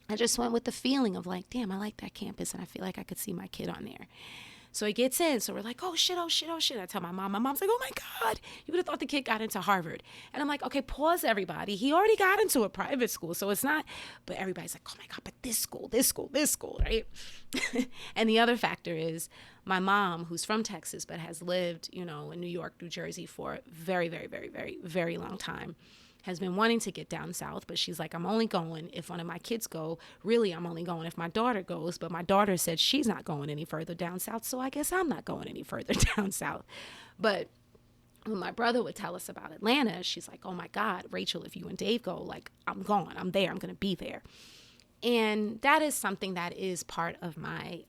I just went with the feeling of like, damn, I like that campus and I feel like I could see my kid on there. So he gets in. So we're like, oh shit, oh shit, oh shit. I tell my mom. My mom's like, oh my God, you would have thought the kid got into Harvard. And I'm like, okay, pause everybody. He already got into a private school. So it's not, but everybody's like, oh my God, but this school, right? And the other factor is my mom, who's from Texas, but has lived, in New York, New Jersey for a very, very, very, very, very long time, has been wanting to get down south, but she's like, I'm only going if one of my kids go. Really, I'm only going if my daughter goes, but my daughter said she's not going any further down south, so I guess I'm not going any further down south. But when my brother would tell us about Atlanta, she's like, oh my God, Rachel, if you and Dave go, like, I'm going, I'm there, I'm going to be there. And that is something that is part of my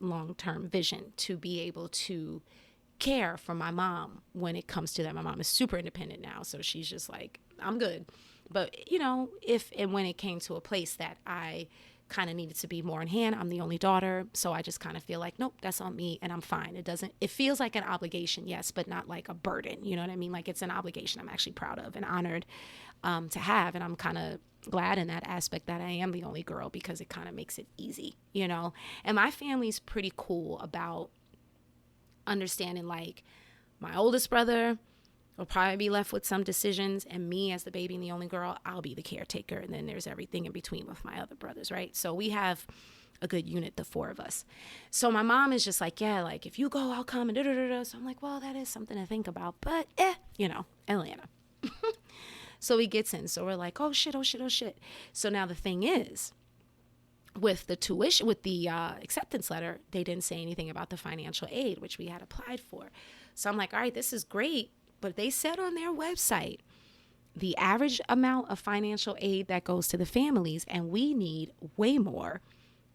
long-term vision, to be able to care for my mom when it comes to that. My mom is super independent now, so she's just like, I'm good. But, if and when it came to a place that I kind of needed to be more in hand, I'm the only daughter, so I just kind of feel like, nope, that's on me and I'm fine. It feels like an obligation, yes, but not like a burden. You know what I mean? Like, it's an obligation I'm actually proud of and honored to have. And I'm kind of glad in that aspect that I am the only girl, because it kind of makes it easy, And my family's pretty cool about understanding, like, my oldest brother will probably be left with some decisions, and me as the baby and the only girl, I'll be the caretaker, and then there's everything in between with my other brothers, right? So we have a good unit, the 4 of us. So my mom is just like, yeah, like, if you go, I'll come, and da-da-da-da. So I'm like, well, that is something to think about, but Atlanta. So he gets in. So we're like, oh shit. So now the thing is, with the tuition, with the acceptance letter, they didn't say anything about the financial aid, which we had applied for. So I'm like, all right, this is great. But they said on their website, the average amount of financial aid that goes to the families, and we need way more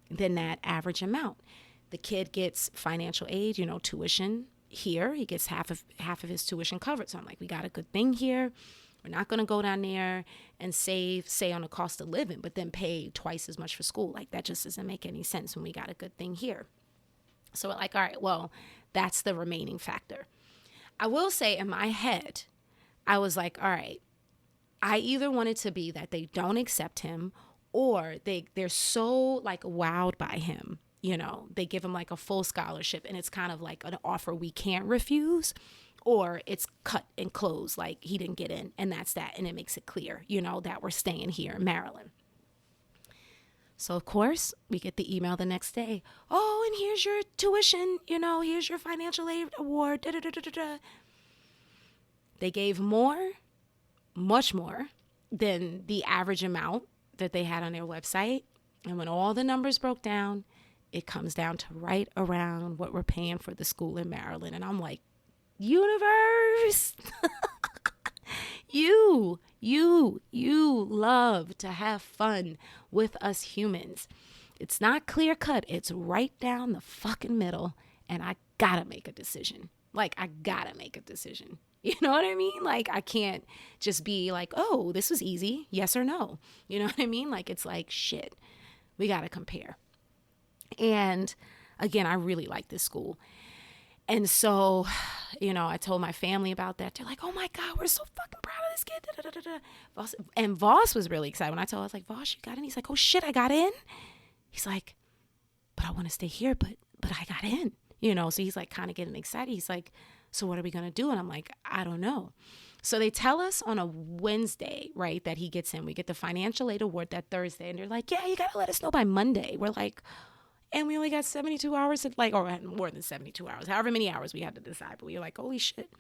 than that average amount. The kid gets financial aid, tuition here. He gets half of his tuition covered. So I'm like, we got a good thing here. We're not going to go down there and save, say, on the cost of living, but then pay twice as much for school. Like, that just doesn't make any sense when we got a good thing here. So we're like, all right, well, that's the remaining factor. I will say, in my head, I was like, all right, I either want it to be that they don't accept him, or they're so like wowed by him, they give him like a full scholarship and it's kind of like an offer we can't refuse, or it's cut and closed, like he didn't get in and that's that. And it makes it clear, that we're staying here in Maryland. So, of course, we get the email the next day. Oh, and here's your tuition, here's your financial aid award. Da, da, da, da, da. They gave more, much more than the average amount that they had on their website. And when all the numbers broke down, it comes down to right around what we're paying for the school in Maryland. And I'm like, universe, you love to have fun with us humans. It's not clear cut. It's right down the fucking middle. And I gotta make a decision. Like, I gotta make a decision. You know what I mean? Like, I can't just be like, oh, this was easy. Yes or no. You know what I mean? Like, it's like, shit, we gotta compare. And again, I really like this school. And so, I told my family about that. They're like, oh my God, we're so fucking proud of this kid. Da, da, da, da. Voss, and Voss was really excited when I told him. I was like, Voss, you got in? He's like, oh shit, I got in? He's like, but I want to stay here, but I got in. So he's like kind of getting excited. He's like, so what are we going to do? And I'm like, I don't know. So they tell us on a Wednesday, right, that he gets in. We get the financial aid award that Thursday. And they're like, yeah, you got to let us know by Monday. We're like, and we only got 72 hours, or more than 72 hours, however many hours we had to decide. But we were like, holy shit.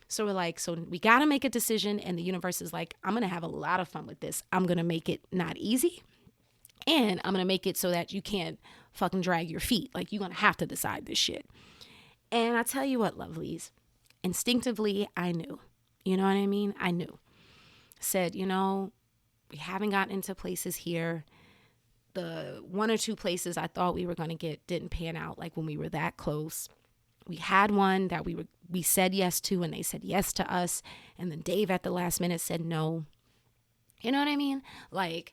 So we're like, so we got to make a decision. And the universe is like, I'm going to have a lot of fun with this. I'm going to make it not easy. And I'm going to make it so that you can't fucking drag your feet. Like, you're going to have to decide this shit. And I tell you what, lovelies, instinctively, I knew. You know what I mean? I knew. Said, we haven't gotten into places here. The one or two places I thought we were going to get didn't pan out, like when we were that close. We had one that we said yes to, and they said yes to us. And then Dave at the last minute said no. You know what I mean? Like,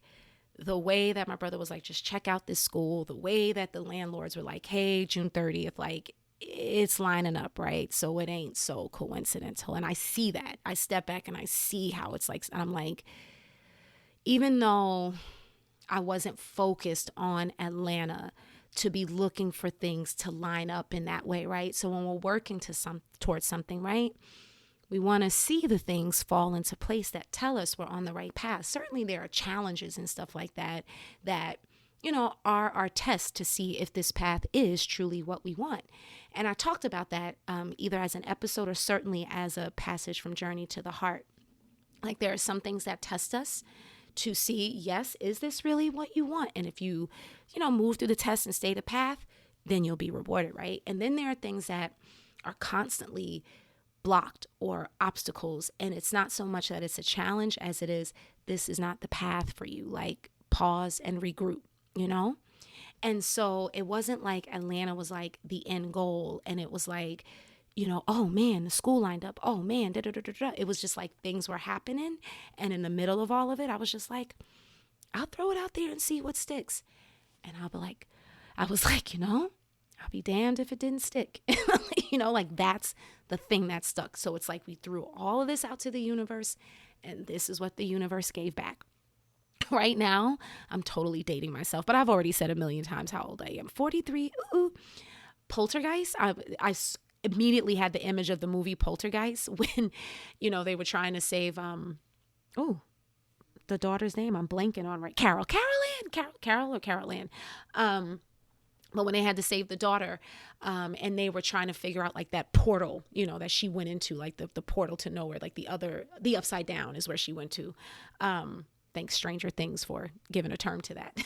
the way that my brother was like, just check out this school, the way that the landlords were like, hey, June 30th, like, it's lining up, right? So it ain't so coincidental. And I see that. I step back and I see how it's like, and I'm like, even though I wasn't focused on Atlanta to be looking for things to line up in that way, right? So when we're working towards something, right, we want to see the things fall into place that tell us we're on the right path. Certainly there are challenges and stuff like that are our tests to see if this path is truly what we want. And I talked about that either as an episode or certainly as a passage from Journey to the Heart. Like, there are some things that test us to see, yes, is this really what you want? And if you move through the test and stay the path, then you'll be rewarded, right? And then there are things that are constantly blocked or obstacles. And it's not so much that it's a challenge as it is, this is not the path for you. Like, pause and regroup, And so it wasn't like Atlanta was like the end goal. And it was like, oh man, the school lined up. Oh man, da, da, da, da, da. It was just like things were happening. And in the middle of all of it, I was just like, I'll throw it out there and see what sticks. And I was like, I'll be damned if it didn't stick. Like, that's the thing that stuck. So it's like we threw all of this out to the universe, and this is what the universe gave back. Right now, I'm totally dating myself, but I've already said a million times how old I am. 43. Ooh. Poltergeist. I immediately had the image of the movie Poltergeist when, they were trying to save, the daughter's name I'm blanking on, right? Carol Ann. But when they had to save the daughter, and they were trying to figure out like that portal, that she went into, like the portal to nowhere, like the upside down is where she went to. Thanks Stranger Things for giving a term to that.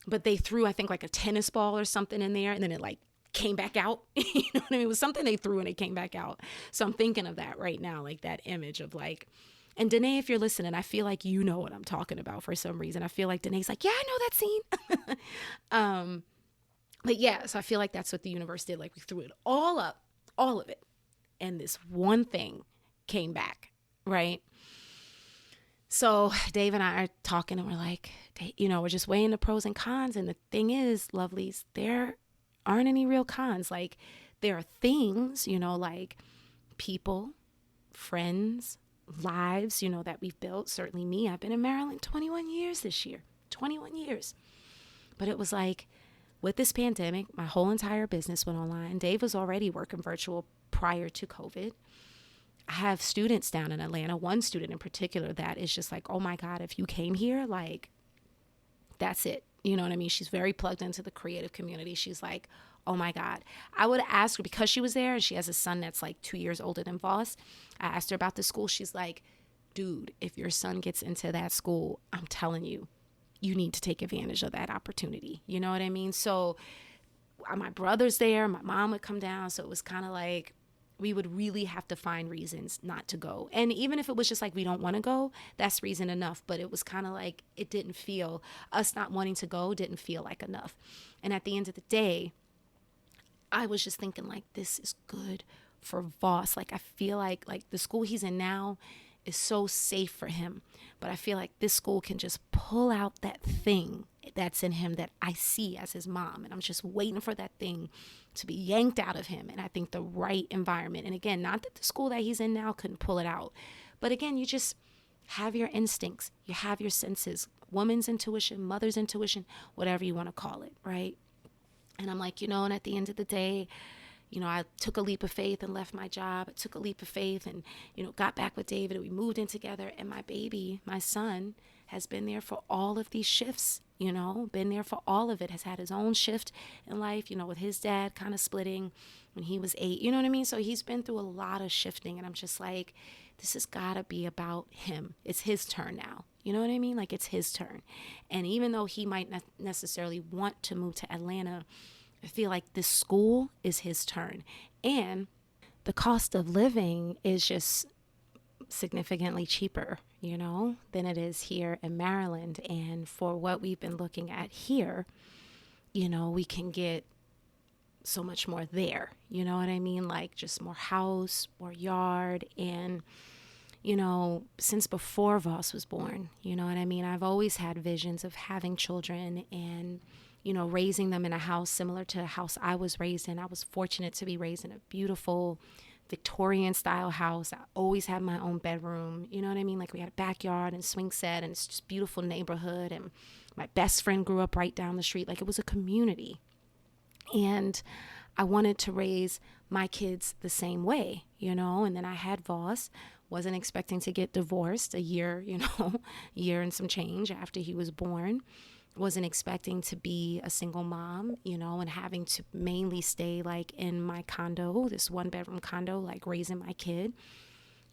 But they threw, I think, like a tennis ball or something in there, and then it like came back out. You know what I mean? It was something they threw and it came back out. So I'm thinking of that right now, like that image of like, and Danae, if you're listening, I feel like you know what I'm talking about for some reason. I feel like Danae's like, yeah, I know that scene. But yeah, so I feel like that's what the universe did. Like, we threw it all up, all of it. And this one thing came back, right? So Dave and I are talking and we're like, we're just weighing the pros and cons. And the thing is, lovelies, there aren't any real cons. Like, there are things, like people, friends, lives, that we've built. Certainly me, I've been in Maryland 21 years this year, 21 years. But it was like, with this pandemic, my whole entire business went online. Dave was already working virtual prior to COVID. I have students down in Atlanta, one student in particular that is just like, oh my God, if you came here, like, that's it. You know what I mean? She's very plugged into the creative community. She's like, oh my God. I would ask her, because she was there and she has a son that's like 2 years older than Voss. I asked her about the school. She's like, dude, if your son gets into that school, I'm telling you, you need to take advantage of that opportunity. You know what I mean? So my brother's there, my mom would come down. So it was kind of like, we would really have to find reasons not to go. And even if it was just like, we don't want to go, that's reason enough. But it was kind of like, it didn't feel, us not wanting to go didn't feel like enough. And at the end of the day, I was just thinking like, this is good for Voss. Like, I feel like the school he's in now is so safe for him. But I feel like this school can just pull out that thing that's in him that I see as his mom. And I'm just waiting for that thing to be yanked out of him. And I think the right environment. And again, not that the school that he's in now couldn't pull it out. But again, you just have your instincts. You have your senses. Woman's intuition, mother's intuition, whatever you want to call it, right? And I'm like, and at the end of the day, I took a leap of faith and left my job. I took a leap of faith and, got back with David, and we moved in together. And my baby, my son, has been there for all of these shifts, been there for all of it, has had his own shift in life, with his dad kind of splitting when he was 8, you know what I mean? So he's been through a lot of shifting, and I'm just like, this has got to be about him. It's his turn now. You know what I mean? Like, it's his turn. And even though he might not necessarily want to move to Atlanta, I feel like this school is his turn. And the cost of living is just significantly cheaper, than it is here in Maryland. And for what we've been looking at here, we can get so much more there. You know what I mean? Like, just more house, more yard. And, since before Voss was born, you know what I mean? I've always had visions of having children and, raising them in a house similar to the house I was raised in. I was fortunate to be raised in a beautiful Victorian style house. I always had my own bedroom. You know what I mean? Like, we had a backyard and swing set, and it's just beautiful neighborhood. And my best friend grew up right down the street. Like, it was a community. And I wanted to raise my kids the same way, and then I had Voss. Wasn't expecting to get divorced a year, year and some change after he was born. Wasn't expecting to be a single mom, and having to mainly stay like in my condo, this 1-bedroom condo, like raising my kid,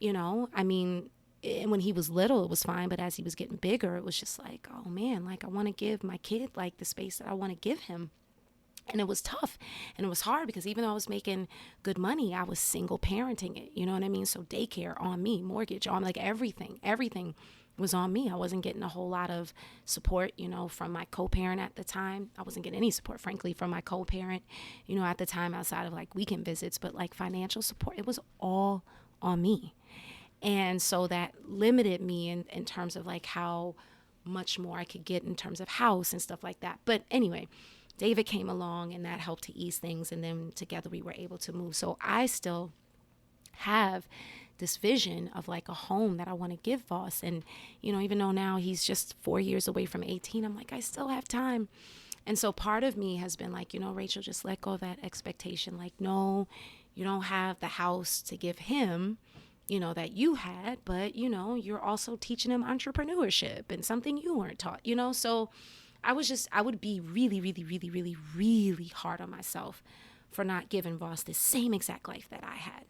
I mean, when he was little, it was fine. But as he was getting bigger, it was just like, oh man, like I want to give my kid like the space that I want to give him. And it was tough and it was hard because even though I was making good money, I was single parenting it. You know what I mean? So daycare on me, mortgage on, like everything was on me. I wasn't getting a whole lot of support, from my co-parent at the time. I wasn't getting any support, frankly, from my co-parent, at the time, outside of like weekend visits, but like financial support, it was all on me. And so that limited me in terms of like how much more I could get in terms of house and stuff like that. But anyway, David came along and that helped to ease things. And then together we were able to move. So I still have this vision of like a home that I want to give Voss. And, even though now he's just 4 years away from 18, I'm like, I still have time. And so part of me has been like, Rachel, just let go of that expectation. Like, no, you don't have the house to give him, that you had, but, you're also teaching him entrepreneurship and something you weren't taught, so I would be really, really, really, really, really hard on myself for not giving Voss the same exact life that I had.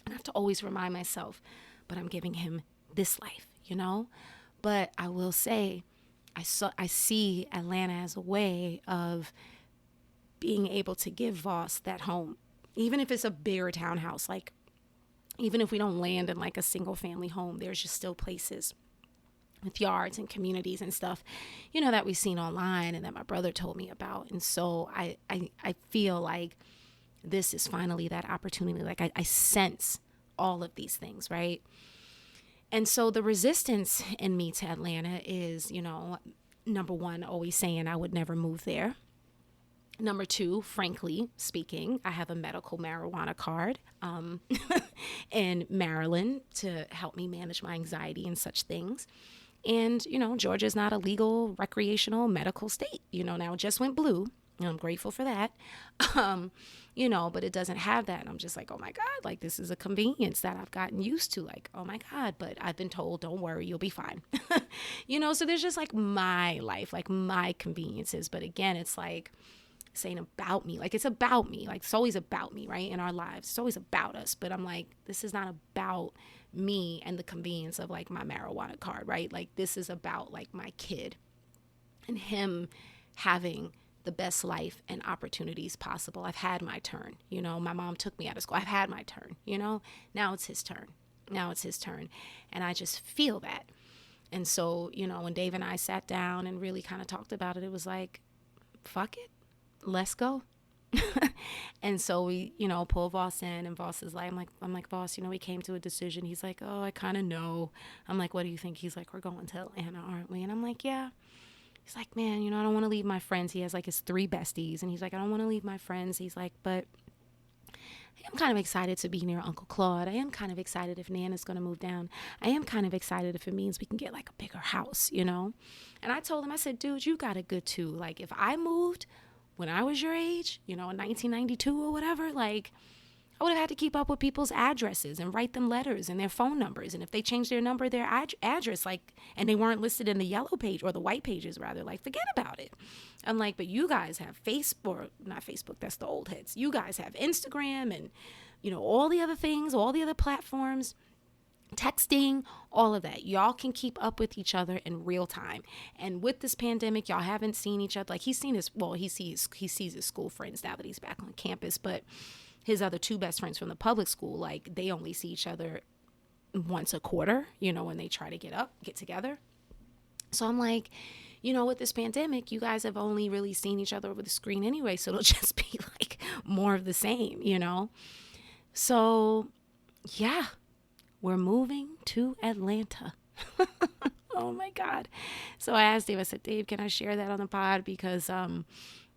And I have to always remind myself, but I'm giving him this life, But I will say, I see Atlanta as a way of being able to give Voss that home, even if it's a bigger townhouse. Like, even if we don't land in like a single family home, there's just still places with yards and communities and stuff, that we've seen online and that my brother told me about. And so I feel like this is finally that opportunity. Like I sense all of these things, right? And so the resistance in me to Atlanta is, number one, always saying I would never move there. Number two, frankly speaking, I have a medical marijuana card in Maryland to help me manage my anxiety and such things. And, Georgia is not a legal recreational medical state. Now it just went blue. And I'm grateful for that. But it doesn't have that. And I'm just like, oh my God, like this is a convenience that I've gotten used to. Like, oh my God, but I've been told, don't worry, you'll be fine. So there's just like my life, like my conveniences. But again, it's like saying about me, like it's about me. Like it's always about me, right? In our lives, it's always about us. But I'm like, this is not about me and the convenience of like my marijuana card, right? Like this is about like my kid and him having the best life and opportunities possible. I've had my turn, my mom took me out of school. I've had my turn, now it's his turn. And I just feel that. And so, when Dave and I sat down and really kind of talked about it, it was like, fuck it, let's go. And so we, pull Voss in, and Voss is like, I'm like, Voss, we came to a decision. He's like, oh, I kind of know. I'm like, what do you think? He's like, we're going to Atlanta, aren't we? And I'm like, yeah. He's like, man, I don't want to leave my friends. He has like his 3 besties. And he's like, I don't want to leave my friends. He's like, but I'm kind of excited to be near Uncle Claude. I am kind of excited if Nana's going to move down. I am kind of excited if it means we can get like a bigger house, And I told him, I said, dude, you got it good too. Like if I moved, when I was your age, in 1992 or whatever, like, I would have had to keep up with people's addresses and write them letters and their phone numbers. And if they changed their number, their address, like, and they weren't listed in the yellow page or the white pages, rather, like, forget about it. I'm like, but you guys have Facebook, or not Facebook, that's the old heads. You guys have Instagram and, all the other things, all the other platforms, texting, all of that. Y'all can keep up with each other in real time. And with this pandemic, y'all haven't seen each other. Like, he sees his school friends now that he's back on campus, but his other two best friends from the public school, like, they only see each other once a quarter, when they try to get together. So I'm like, with this pandemic, you guys have only really seen each other over the screen anyway. So it'll just be like more of the same, So yeah, we're moving to Atlanta. Oh my God. So I asked Dave, I said, Dave, can I share that on the pod? Because,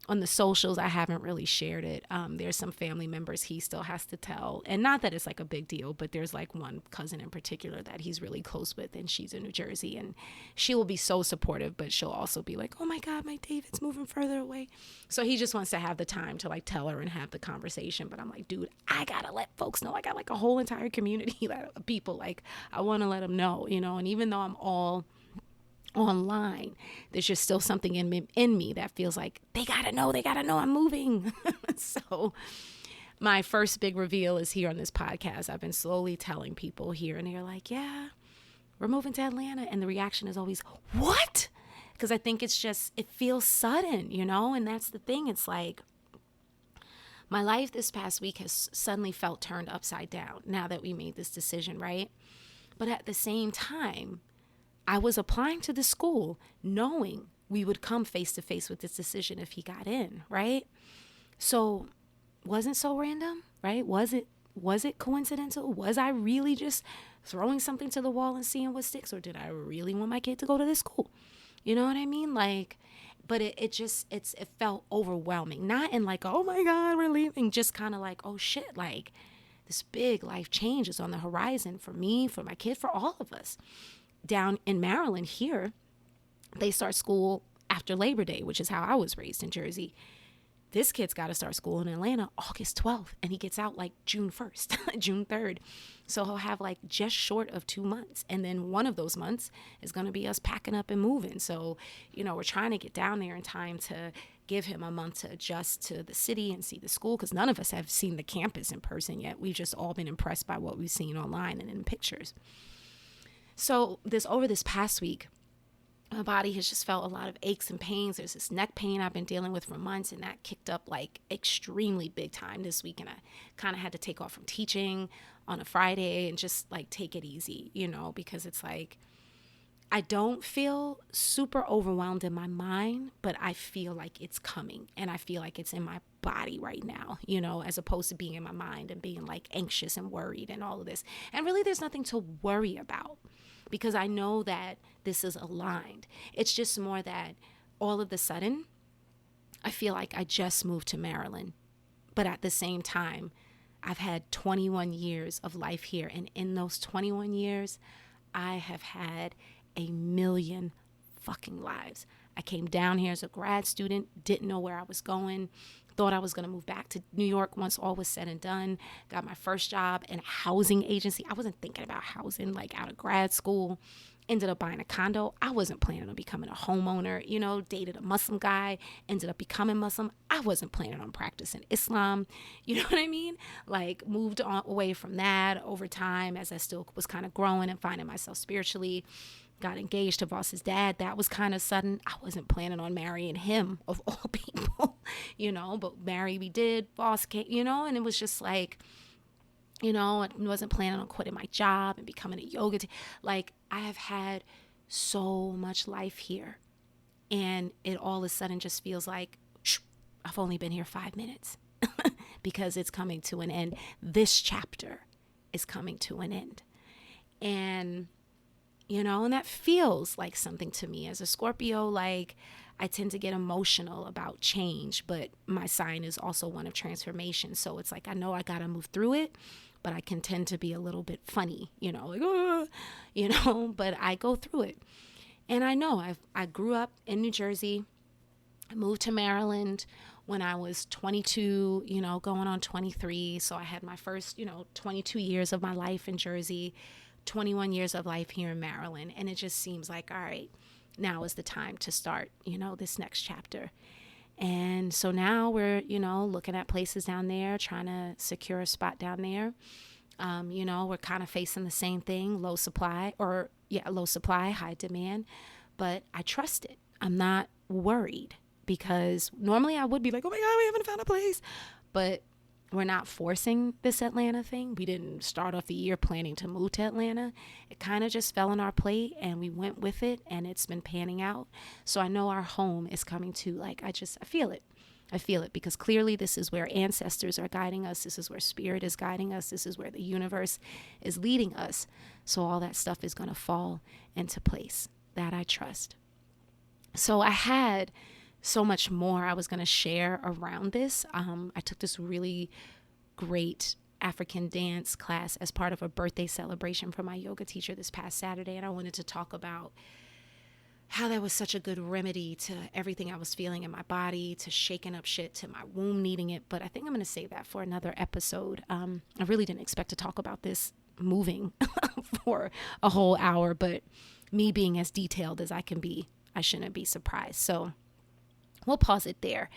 on the socials, I haven't really shared it. There's some family members he still has to tell. And not that it's like a big deal, but there's like one cousin in particular that he's really close with, and she's in New Jersey, and she will be so supportive, but she'll also be like, oh my God, my David's moving further away. So he just wants to have the time to like tell her and have the conversation. But I'm like, dude, I gotta let folks know. I got like a whole entire community of people. Like, I want to let them know, and even though I'm all online, there's just still something in me that feels like they gotta know I'm moving. So my first big reveal is here on this podcast. I've been slowly telling people here, and they're like, yeah, we're moving to Atlanta. And the reaction is always, what? Because I think it feels sudden, and that's the thing. It's like, my life this past week has suddenly felt turned upside down now that we made this decision, right? But at the same time, I was applying to the school knowing we would come face to face with this decision if he got in, right? So wasn't so random, right? Was it coincidental? Was I really just throwing something to the wall and seeing what sticks? Or did I really want my kid to go to this school? You know what I mean? Like, but it felt overwhelming. Not in like, oh my God, we're leaving. Just kind of like, oh shit, like this big life change is on the horizon for me, for my kid, for all of us. Down in Maryland here, they start school after Labor Day, which is how I was raised in Jersey. This kid's got to start school in Atlanta August 12th, and he gets out like June 1st, June 3rd. So he'll have like just short of 2 months. And then one of those months is going to be us packing up and moving. So, we're trying to get down there in time to give him a month to adjust to the city and see the school, because none of us have seen the campus in person yet. We've just all been impressed by what we've seen online and in pictures. So over this past week, my body has just felt a lot of aches and pains. There's this neck pain I've been dealing with for months, and that kicked up like extremely big time this week. And I kind of had to take off from teaching on a Friday and just like take it easy, because it's like, I don't feel super overwhelmed in my mind, but I feel like it's coming, and I feel like it's in my body right now, as opposed to being in my mind and being like anxious and worried and all of this. And really, there's nothing to worry about, because I know that this is aligned. It's just more that all of the sudden, I feel like I just moved to Maryland. But at the same time, I've had 21 years of life here. And in those 21 years, I have had a million fucking lives. I came down here as a grad student, didn't know where I was going, thought I was going to move back to New York once all was said and done. Got my first job in a housing agency. I wasn't thinking about housing like out of grad school. Ended up buying a condo. I wasn't planning on becoming a homeowner, dated a Muslim guy, ended up becoming Muslim. I wasn't planning on practicing Islam. You know what I mean? Like, moved on away from that over time as I still was kind of growing and finding myself spiritually. Got engaged to Voss's dad. That was kind of sudden. I wasn't planning on marrying him, of all people, but marry we did. Voss came, and it was just like, I wasn't planning on quitting my job and becoming a yoga like, I have had so much life here, and it all of a sudden just feels like I've only been here 5 minutes because it's coming to an end. This chapter is coming to an end. And and that feels like something to me as a Scorpio. Like, I tend to get emotional about change, but my sign is also one of transformation. So it's like, I know I got to move through it, but I can tend to be a little bit funny, but I go through it. And I know I grew up in New Jersey. I moved to Maryland when I was 22, going on 23. So I had my first, 22 years of my life in Jersey, 21 years of life here in Maryland. And it just seems like, all right, now is the time to start, this next chapter. And so now we're, looking at places down there, trying to secure a spot down there. We're kind of facing the same thing, low supply, high demand. But I trust it. I'm not worried, because normally I would be like, oh my God, we haven't found a place. But we're not forcing this Atlanta thing. We didn't start off the year planning to move to Atlanta. It kind of just fell on our plate and we went with it, and it's been panning out. So I know our home is coming to, I feel it. I feel it, because clearly this is where ancestors are guiding us. This is where spirit is guiding us. This is where the universe is leading us. So all that stuff is going to fall into place. That I trust. So I had so much more I was going to share around this. I took this really great African dance class as part of a birthday celebration for my yoga teacher this past Saturday. And I wanted to talk about how that was such a good remedy to everything I was feeling in my body, to shaking up shit, to my womb needing it. But I think I'm going to save that for another episode. I really didn't expect to talk about this moving for a whole hour, but me being as detailed as I can be, I shouldn't be surprised. So we'll pause it there.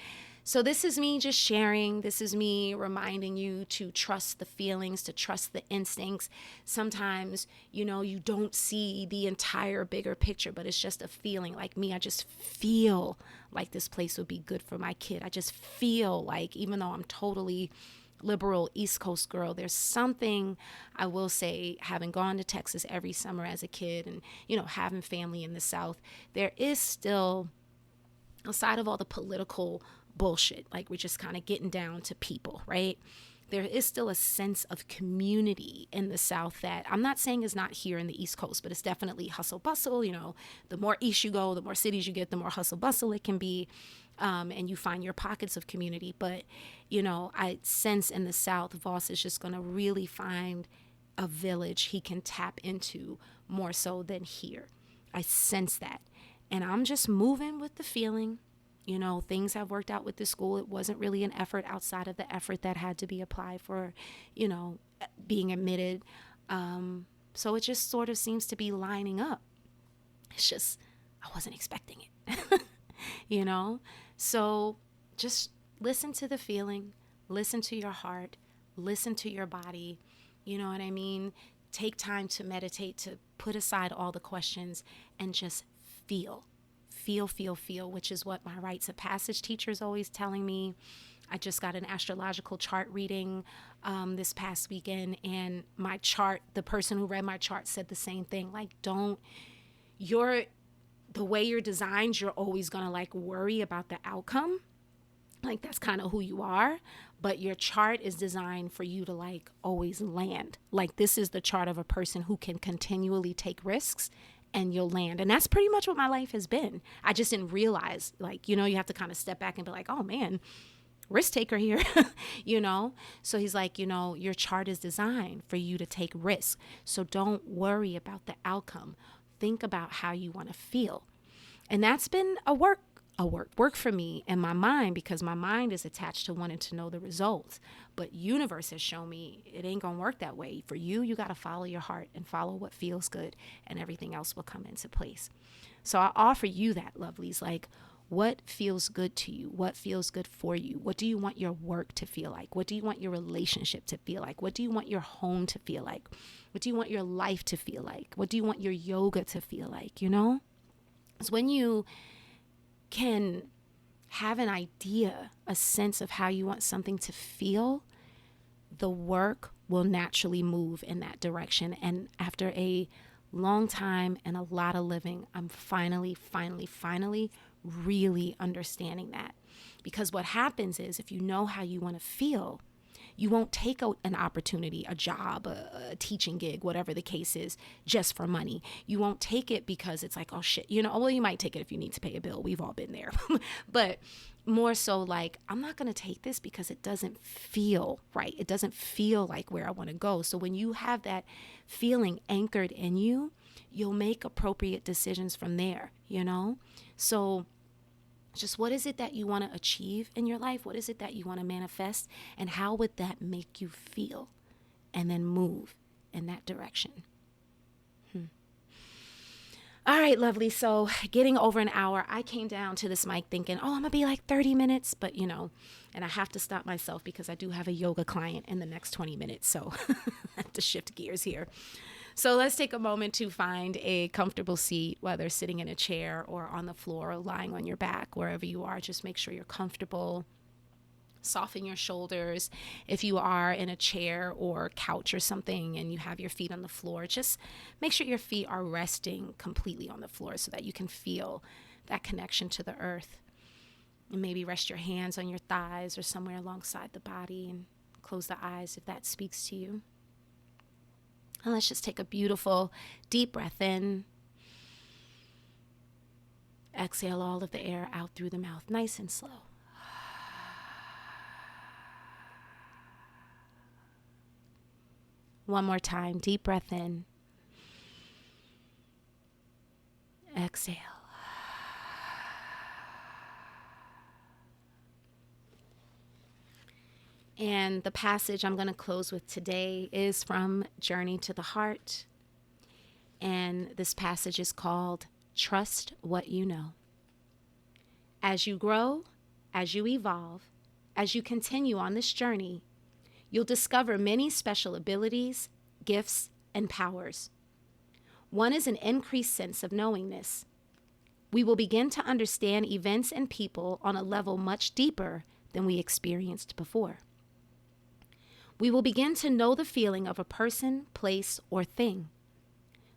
So this is me just sharing. This is me reminding you to trust the feelings, to trust the instincts. Sometimes, you don't see the entire bigger picture, but it's just a feeling. Like me, I just feel like this place would be good for my kid. I just feel like, even though I'm totally liberal East Coast girl, there's something, I will say, having gone to Texas every summer as a kid and, having family in the South, there is still, aside of all the political bullshit, like we're just kind of getting down to people, right? There is still a sense of community in the South that I'm not saying is not here in the East Coast, but it's definitely hustle bustle. The more east you go, the more cities you get, the more hustle bustle it can be. And you find your pockets of community. But, I sense in the South, Voss is just going to really find a village he can tap into more so than here. I sense that. And I'm just moving with the feeling. Things have worked out with the school. It wasn't really an effort outside of the effort that had to be applied for, being admitted. So it just sort of seems to be lining up. It's just, I wasn't expecting it, So just listen to the feeling, listen to your heart, listen to your body. You know what I mean? Take time to meditate, to put aside all the questions and just feel, which is what my rites of passage teacher is always telling me. I just got an astrological chart reading this past weekend, and my chart, the person who read my chart said the same thing. Like, the way you're designed, you're always going to worry about the outcome. Like, that's kind of who you are, but your chart is designed for you to always land. Like, this is the chart of a person who can continually take risks and you'll land. And that's pretty much what my life has been. I just didn't realize, you have to kind of step back and be like, oh man, risk taker here, So he's like, your chart is designed for you to take risks. So don't worry about the outcome. Think about how you want to feel. And that's been work for me and my mind, because my mind is attached to wanting to know the results. But universe has shown me it ain't gonna work that way. For you got to follow your heart and follow what feels good, and everything else will come into place. So I offer you that, lovelies. What feels good to you? What feels good for you? What do you want your work to feel like? What do you want your relationship to feel like? What do you want your home to feel like? What do you want your life to feel like? What do you want your yoga to feel like? It's when you can have an idea, a sense of how you want something to feel, the work will naturally move in that direction. And after a long time and a lot of living, I'm finally really understanding that. Because what happens is, if you know how you want to feel, you won't take an opportunity, a job, a teaching gig, whatever the case is, just for money. You won't take it because it's like, oh shit, well, you might take it if you need to pay a bill. We've all been there. But more so I'm not going to take this because it doesn't feel right. It doesn't feel like where I want to go. So when you have that feeling anchored in you, you'll make appropriate decisions from there, So Just what is it that you want to achieve in your life? What is it that you want to manifest? And how would that make you feel? And then move in that direction. All right, lovely. So getting over an hour, I came down to this mic thinking, oh, I'm going to be like 30 minutes. But, and I have to stop myself because I do have a yoga client in the next 20 minutes. So I have to shift gears here. So let's take a moment to find a comfortable seat, whether sitting in a chair or on the floor or lying on your back, wherever you are. Just make sure you're comfortable. Soften your shoulders. If you are in a chair or couch or something and you have your feet on the floor, just make sure your feet are resting completely on the floor so that you can feel that connection to the earth. And maybe rest your hands on your thighs or somewhere alongside the body and close the eyes if that speaks to you. And let's just take a beautiful deep breath in. Exhale all of the air out through the mouth, nice and slow. One more time, deep breath in. Exhale. And the passage I'm going to close with today is from Journey to the Heart. And this passage is called Trust What You Know. As you grow, as you evolve, as you continue on this journey, you'll discover many special abilities, gifts, and powers. One is an increased sense of knowingness. We will begin to understand events and people on a level much deeper than we experienced before. We will begin to know the feeling of a person, place, or thing.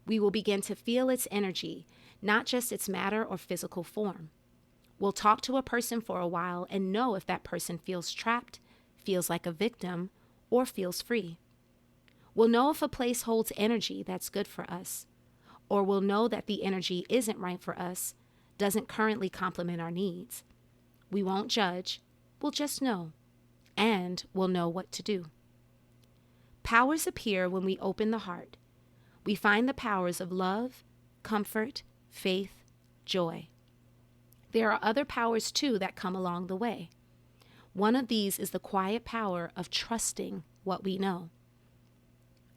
We will begin to feel its energy, not just its matter or physical form. We'll talk to a person for a while and know if that person feels trapped, feels like a victim, or feels free. We'll know if a place holds energy that's good for us, or we'll know that the energy isn't right for us, doesn't currently complement our needs. We won't judge, we'll just know, and we'll know what to do. Powers appear when we open the heart. We find the powers of love, comfort, faith, joy. There are other powers too that come along the way. One of these is the quiet power of trusting what we know.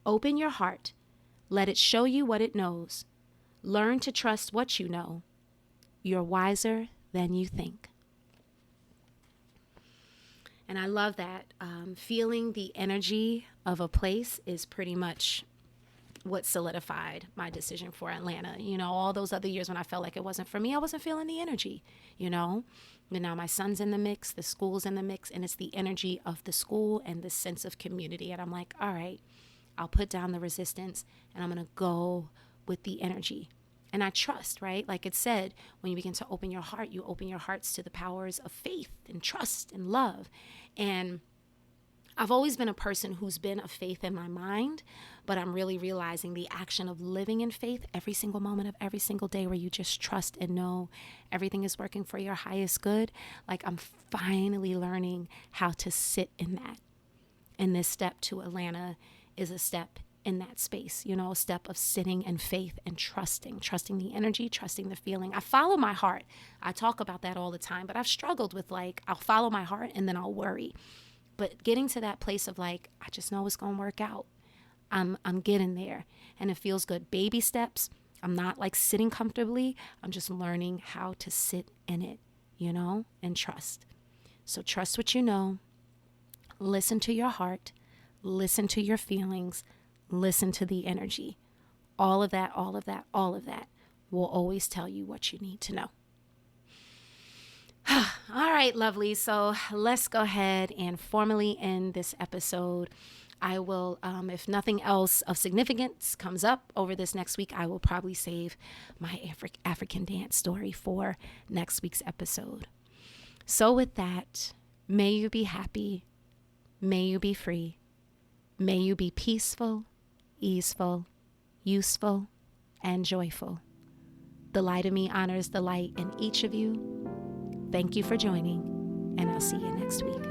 Open your heart. Let it show you what it knows. Learn to trust what you know. You're wiser than you think. And I love that. Feeling the energy of a place is pretty much what solidified my decision for Atlanta. All those other years when I felt like it wasn't for me, I wasn't feeling the energy, But now my son's in the mix, the school's in the mix, and it's the energy of the school and the sense of community. And I'm like, all right, I'll put down the resistance and I'm going to go with the energy. And I trust, right? Like it said, when you begin to open your heart, you open your hearts to the powers of faith and trust and love. And I've always been a person who's been of faith in my mind, but I'm really realizing the action of living in faith every single moment of every single day where you just trust and know everything is working for your highest good. Like I'm finally learning how to sit in that. And this step to Atlanta is a step in that space, a step of sitting in faith and trusting the energy, trusting the feeling. I follow my heart. I talk about that all the time, but I've struggled with I'll follow my heart and then I'll worry. But getting to that place of I just know it's going to work out. I'm getting there and it feels good. Baby steps. I'm not sitting comfortably. I'm just learning how to sit in it, and trust. So trust what you know. Listen to your heart. Listen to your feelings. Listen to the energy. All of that will always tell you what you need to know. All right, lovely. So let's go ahead and formally end this episode. I will, if nothing else of significance comes up over this next week, I will probably save my African dance story for next week's episode. So with that, may you be happy. May you be free. May you be peaceful, easeful, useful, and joyful. The light of me honors the light in each of you. Thank you for joining, and I'll see you next week.